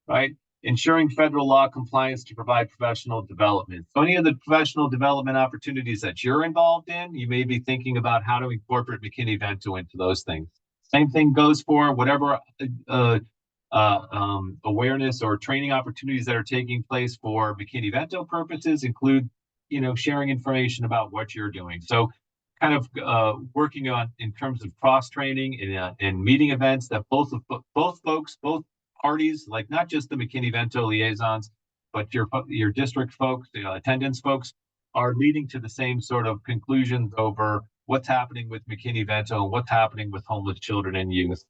Speaker 4: right? Ensuring federal law compliance to provide professional development. So any of the professional development opportunities that you're involved in, you may be thinking about how to incorporate McKinney-Vento into those things. Same thing goes for whatever awareness or training opportunities that are taking place for McKinney-Vento purposes include, sharing information about what you're doing. So kind of working on in terms of cross-training and meeting events that both parties, like not just the McKinney-Vento liaisons, but your district folks, attendance folks, are leading to the same sort of conclusions over what's happening with McKinney-Vento and what's happening with homeless children and youth.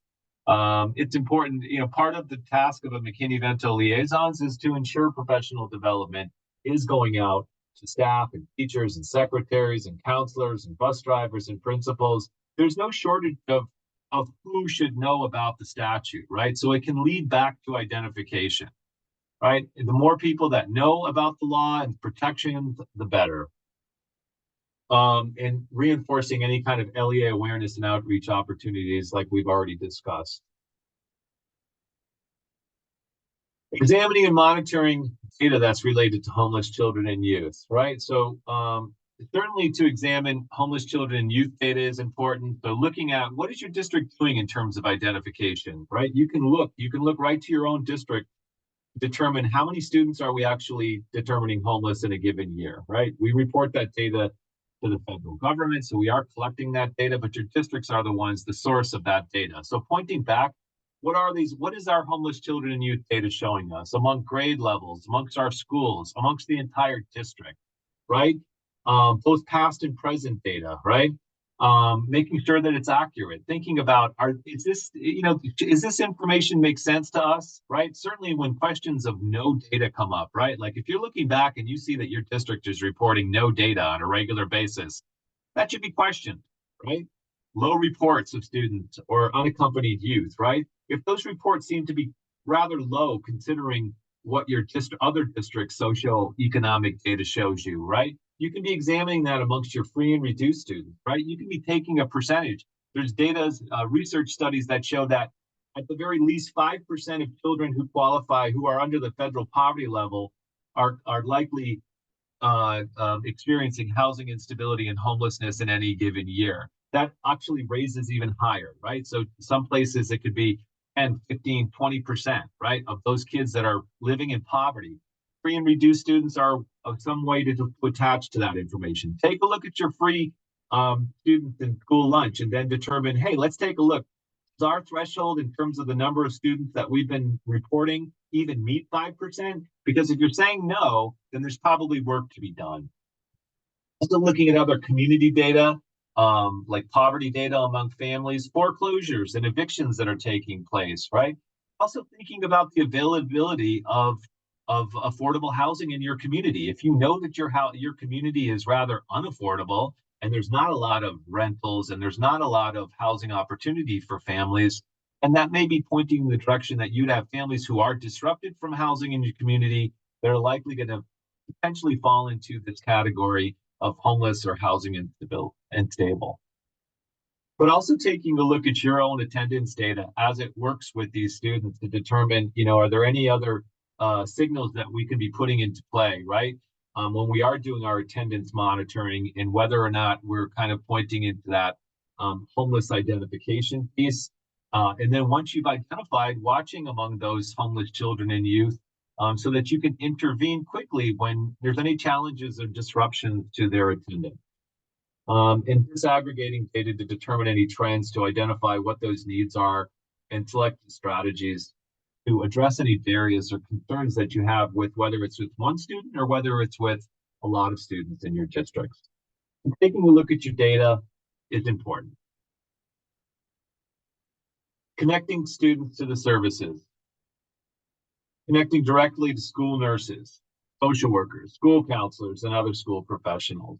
Speaker 4: It's important, part of the task of a McKinney-Vento liaisons is to ensure professional development is going out to staff and teachers and secretaries and counselors and bus drivers and principals. There's no shortage of who should know about the statute, right? So it can lead back to identification, right? The more people that know about the law and protection, the better. And reinforcing any kind of LEA awareness and outreach opportunities like we've already discussed. Examining and monitoring data that's related to homeless children and youth, right? So certainly to examine homeless children and youth data is important. So looking at what is your district doing in terms of identification, right? You can look right to your own district, determine how many students are we actually determining homeless in a given year, right? We report that data to the federal government, so we are collecting that data, but your districts are the ones, the source of that data. So pointing back, what is our homeless children and youth data showing us among grade levels, amongst our schools, amongst the entire district, right? Both past and present data, right? Making sure that it's accurate, thinking about, is this information make sense to us, right? Certainly when questions of no data come up, right? Like if you're looking back and you see that your district is reporting no data on a regular basis, that should be questioned, right? Low reports of students or unaccompanied youth, right? If those reports seem to be rather low considering what your other district's socioeconomic data shows you, right? You can be examining that amongst your free and reduced students, right? You can be taking a percentage. There's research studies that show that at the very least 5% of children who qualify, who are under the federal poverty level, are likely experiencing housing instability and homelessness in any given year. That actually raises even higher, right? So some places it could be 10, 15, 20%, right, of those kids that are living in poverty. Free and reduced students are some way to attach to that information. Take a look at your free students in school lunch and then determine, hey, let's take a look. Does our threshold in terms of the number of students that we've been reporting even meet 5%? Because if you're saying no, then there's probably work to be done. Also looking at other community data, like poverty data among families, foreclosures and evictions that are taking place, right? Also thinking about the availability of affordable housing in your community. If you know that your community is rather unaffordable and there's not a lot of rentals and there's not a lot of housing opportunity for families, and that may be pointing in the direction that you'd have families who are disrupted from housing in your community that are likely going to potentially fall into this category of homeless or housing unstable. But also taking a look at your own attendance data as it works with these students to determine, are there any other signals that we can be putting into play, right? When we are doing our attendance monitoring and whether or not we're kind of pointing into that homeless identification piece. And then once you've identified, watching among those homeless children and youth, so that you can intervene quickly when there's any challenges or disruptions to their attendance. And disaggregating data to determine any trends, to identify what those needs are, and select strategies to address any barriers or concerns that you have with whether it's with one student or whether it's with a lot of students in your districts. And taking a look at your data is important. Connecting students to the services. Connecting directly to school nurses, social workers, school counselors, and other school professionals.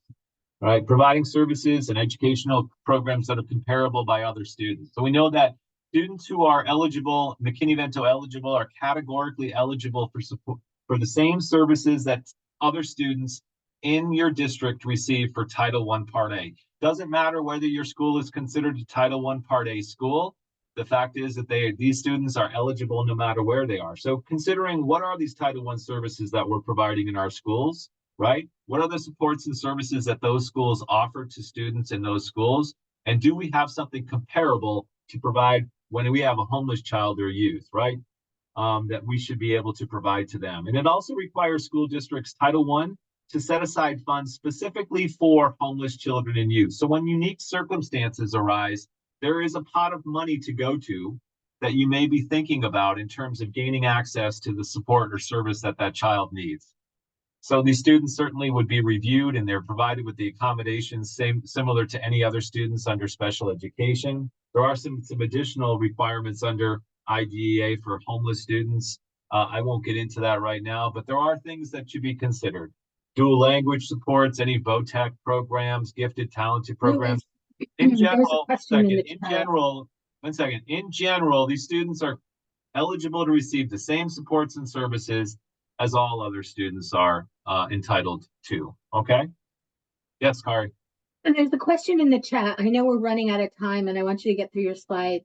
Speaker 4: Right, providing services and educational programs that are comparable by other students. So we know that students who are eligible, McKinney-Vento eligible, are categorically eligible for support for the same services that other students in your district receive for Title I Part A. Doesn't matter whether your school is considered a Title I Part A school. The fact is that these students are eligible no matter where they are. So considering what are these Title I services that we're providing in our schools, right? What are the supports and services that those schools offer to students in those schools? And do we have something comparable to provide when we have a homeless child or youth, right? That we should be able to provide to them. And it also requires school districts, Title I, to set aside funds specifically for homeless children and youth. So when unique circumstances arise, there is a pot of money to go to that you may be thinking about in terms of gaining access to the support or service that that child needs. So these students certainly would be reviewed and they're provided with the accommodations similar to any other students under special education. There are some additional requirements under IDEA for homeless students. I won't get into that right now, but there are things that should be considered. Dual language supports, any VOTEC programs, gifted, talented programs. In general, in general, these students are eligible to receive the same supports and services as all other students are entitled to. Okay? Yes, Kari.
Speaker 2: And there's a question in the chat. I know we're running out of time and I want you to get through your slides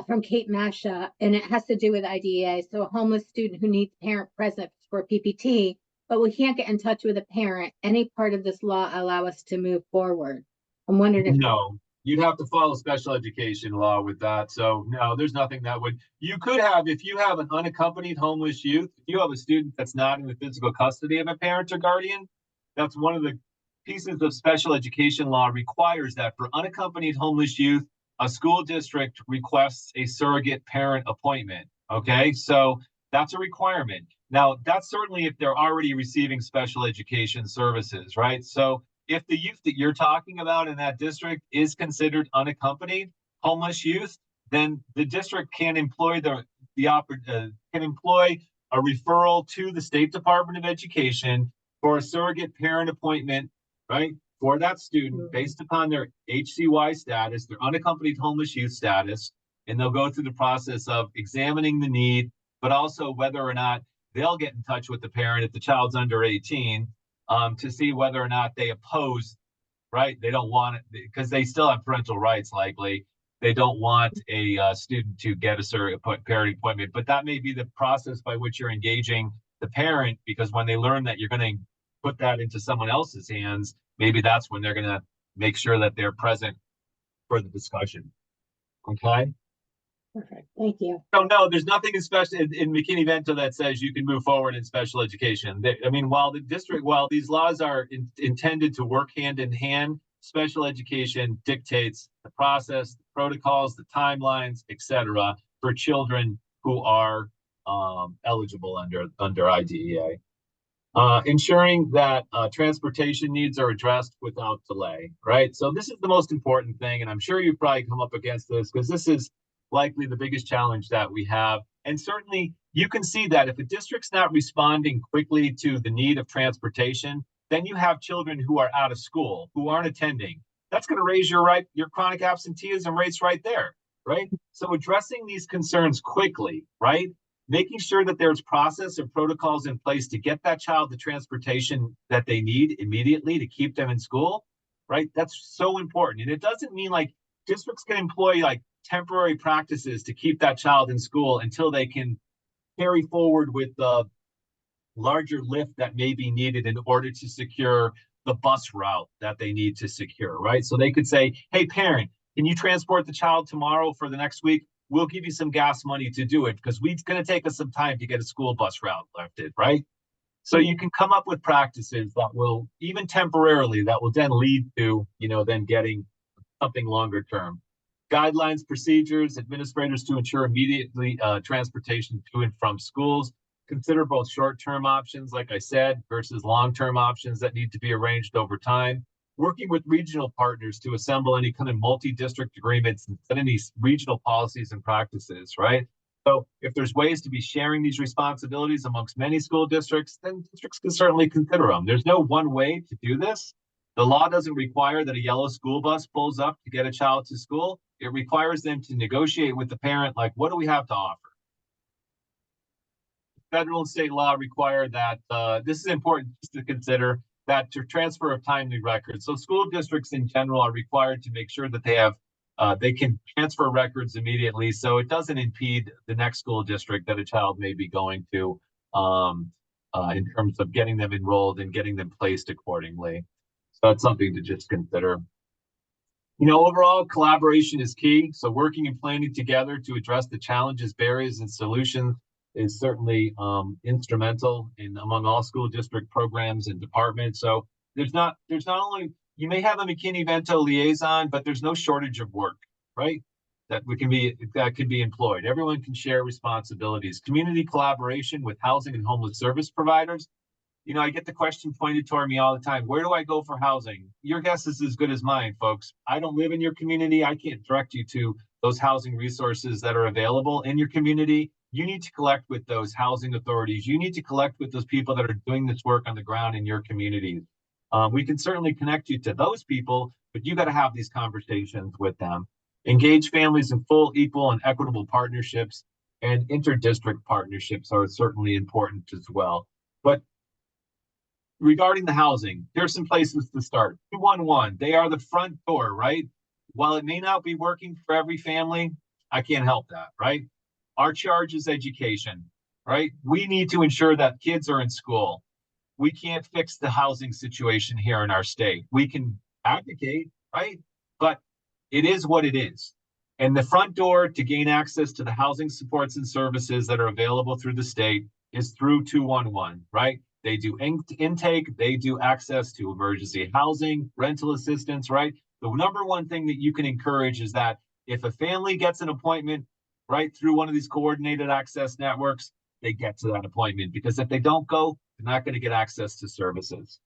Speaker 2: from Kate Masha, and it has to do with IDEA. So a homeless student who needs parent presence for PPT, but we can't get in touch with a parent. Any part of this law allow us to move forward? I'm wondering if—
Speaker 4: No, you'd have to follow special education law with that. So no, there's nothing that would, you could have, if you have an unaccompanied homeless youth, if you have a student that's not in the physical custody of a parent or guardian, that's one of the pieces of special education law requires that for unaccompanied homeless youth, a school district requests a surrogate parent appointment. Okay, so that's a requirement. Now, that's certainly if they're already receiving special education services, right? So if the youth that you're talking about in that district is considered unaccompanied homeless youth, then the district can employ can employ a referral to the State Department of Education for a surrogate parent appointment, right, for that student based upon their HCY status, their unaccompanied homeless youth status, and they'll go through the process of examining the need, but also whether or not they'll get in touch with the parent if the child's under 18. To see whether or not they oppose, right? They don't want it because they still have parental rights, likely. They don't want a student to get a surrogate parent appointment, but that may be the process by which you're engaging the parent, because when they learn that you're going to put that into someone else's hands, maybe that's when they're going to make sure that they're present for the discussion. Okay?
Speaker 2: Perfect. Thank you.
Speaker 4: So no, there's nothing especially in McKinney-Vento that says you can move forward in special education. I mean, while these laws are intended to work hand in hand, special education dictates the process, the protocols, the timelines, etc., for children who are eligible under IDEA. Ensuring that transportation needs are addressed without delay, right? So this is the most important thing, and I'm sure you've probably come up against this because this is likely the biggest challenge that we have. And certainly you can see that if a district's not responding quickly to the need of transportation, then you have children who are out of school, who aren't attending. That's going to raise your chronic absenteeism rates right there, right? So addressing these concerns quickly, right? Making sure that there's process or protocols in place to get that child the transportation that they need immediately to keep them in school, right? That's so important. And it doesn't mean like districts can employ like temporary practices to keep that child in school until they can carry forward with the larger lift that may be needed in order to secure the bus route that they need to secure, right? So they could say, hey, parent, can you transport the child tomorrow for the next week? we'll give you some gas money to do it because it's going to take us some time to get a school bus route lifted, right? So you can come up with practices that will, even temporarily, that will then lead to, then getting something longer term. Guidelines, procedures, administrators to ensure immediately transportation to and from schools. Consider both short-term options, like I said, versus long-term options that need to be arranged over time. Working with regional partners to assemble any kind of multi-district agreements and set any regional policies and practices, right? So if there's ways to be sharing these responsibilities amongst many school districts, then districts can certainly consider them. There's no one way to do this. The law doesn't require that a yellow school bus pulls up to get a child to school. It requires them to negotiate with the parent, like, what do we have to offer? Federal and state law require that, this is important to consider, that to transfer of timely records. So school districts in general are required to make sure that they have, they can transfer records immediately, so it doesn't impede the next school district that a child may be going to in terms of getting them enrolled and getting them placed accordingly. So that's something to just consider. Overall, collaboration is key. So working and planning together to address the challenges, barriers, and solutions is certainly instrumental among all school district programs and departments. So there's not only, you may have a McKinney-Vento liaison, but there's no shortage of work, right? That could be employed. Everyone can share responsibilities. Community collaboration with housing and homeless service providers. I get the question pointed toward me all the time. Where do I go for housing? Your guess is as good as mine, folks. I don't live in your community. I can't direct you to those housing resources that are available in your community. You need to collect with those housing authorities. You need to collect with those people that are doing this work on the ground in your communities. We can certainly connect you to those people, but you got to have these conversations with them. Engage families in full, equal, and equitable partnerships, and inter-district partnerships are certainly important as well. But regarding the housing, there's some places to start. 211, they are the front door, right? While it may not be working for every family, I can't help that, right? Our charge is education, right? We need to ensure that kids are in school. We can't fix the housing situation here in our state. We can advocate, right? But it is what it is. And the front door to gain access to the housing supports and services that are available through the state is through 211, right? They do intake, they do access to emergency housing, rental assistance, right? The number one thing that you can encourage is that if a family gets an appointment right through one of these coordinated access networks, they get to that appointment, because if they don't go, they're not going to get access to services.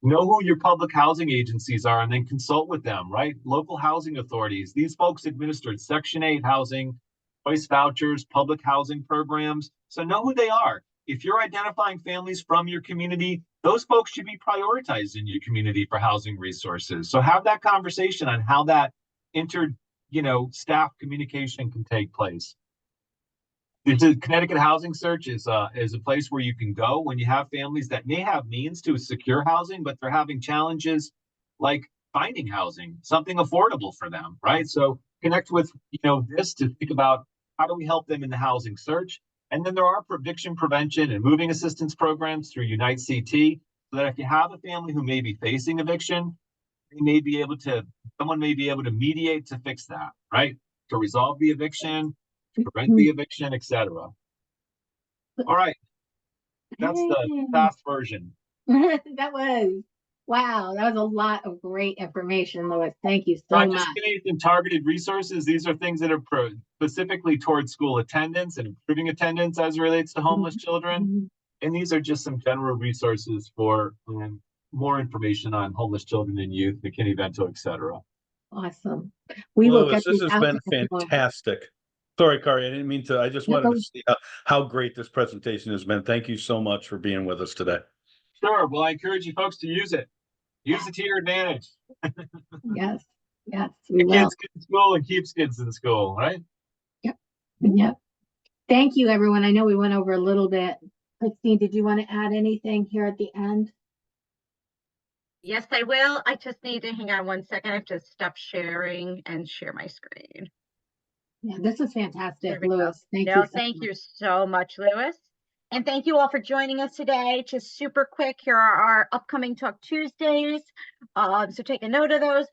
Speaker 4: Know who your public housing agencies are and then consult with them, right? Local housing authorities. These folks administered Section 8 housing, choice vouchers, public housing programs. So know who they are. If you're identifying families from your community, those folks should be prioritized in your community for housing resources. So have that conversation on how that staff communication can take place. The Connecticut Housing Search is a place where you can go when you have families that may have means to secure housing, but they're having challenges like finding housing, something affordable for them, right? So connect with this to think about how do we help them in the housing search. And then there are eviction prevention and moving assistance programs through Unite CT, so that if you have a family who may be facing eviction, someone may be able to mediate to fix that, right? To resolve the eviction, prevent the eviction, etc. All right, that's the fast version.
Speaker 2: That was a lot of great information, Louis. Thank you so much.
Speaker 4: Just getting some targeted resources. These are things that are specifically towards school attendance and improving attendance as it relates to homeless children. And these are just some general resources for more information on homeless children and youth, McKinney-Vento, etc.
Speaker 2: Awesome.
Speaker 5: Louis, this has been fantastic. Sorry, Kari, I didn't mean to. I just wanted to see how great this presentation has been. Thank you so much for being with us today.
Speaker 4: Sure. Well, I encourage you folks to use it. Use it to your advantage.
Speaker 2: Yes,
Speaker 4: we will. Kids get in school and keeps kids in school, right?
Speaker 2: Yep. Thank you, everyone. I know we went over a little bit. Christine, did you want to add anything here at the end?
Speaker 1: Yes, I will. I just need to hang on 1 second. I have to stop sharing and share my screen.
Speaker 2: Yeah, this is fantastic, Louis.
Speaker 1: Thank you so much, Louis. And thank you all for joining us today. Just super quick, here are our upcoming Talk Tuesdays. So take a note of those.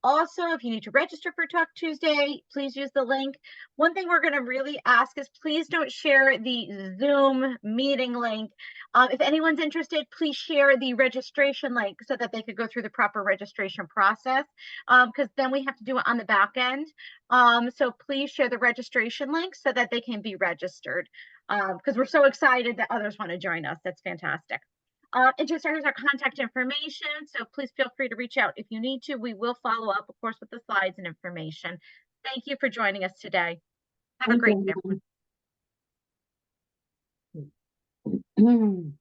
Speaker 1: Also, if you need to register for Talk Tuesday, please use the link. One thing we're going to really ask is please don't share the Zoom meeting link. If anyone's interested, please share the registration link so that they could go through the proper registration process, because then we have to do it on the back end. So please share the registration link so that they can be registered, because we're so excited that others want to join us. That's fantastic. And just here's our contact information, so please feel free to reach out if you need to. We will follow up, of course, with the slides and information. Thank you for joining us today. Have a
Speaker 2: Thank
Speaker 1: great
Speaker 2: you,
Speaker 1: day, everyone.
Speaker 2: everyone.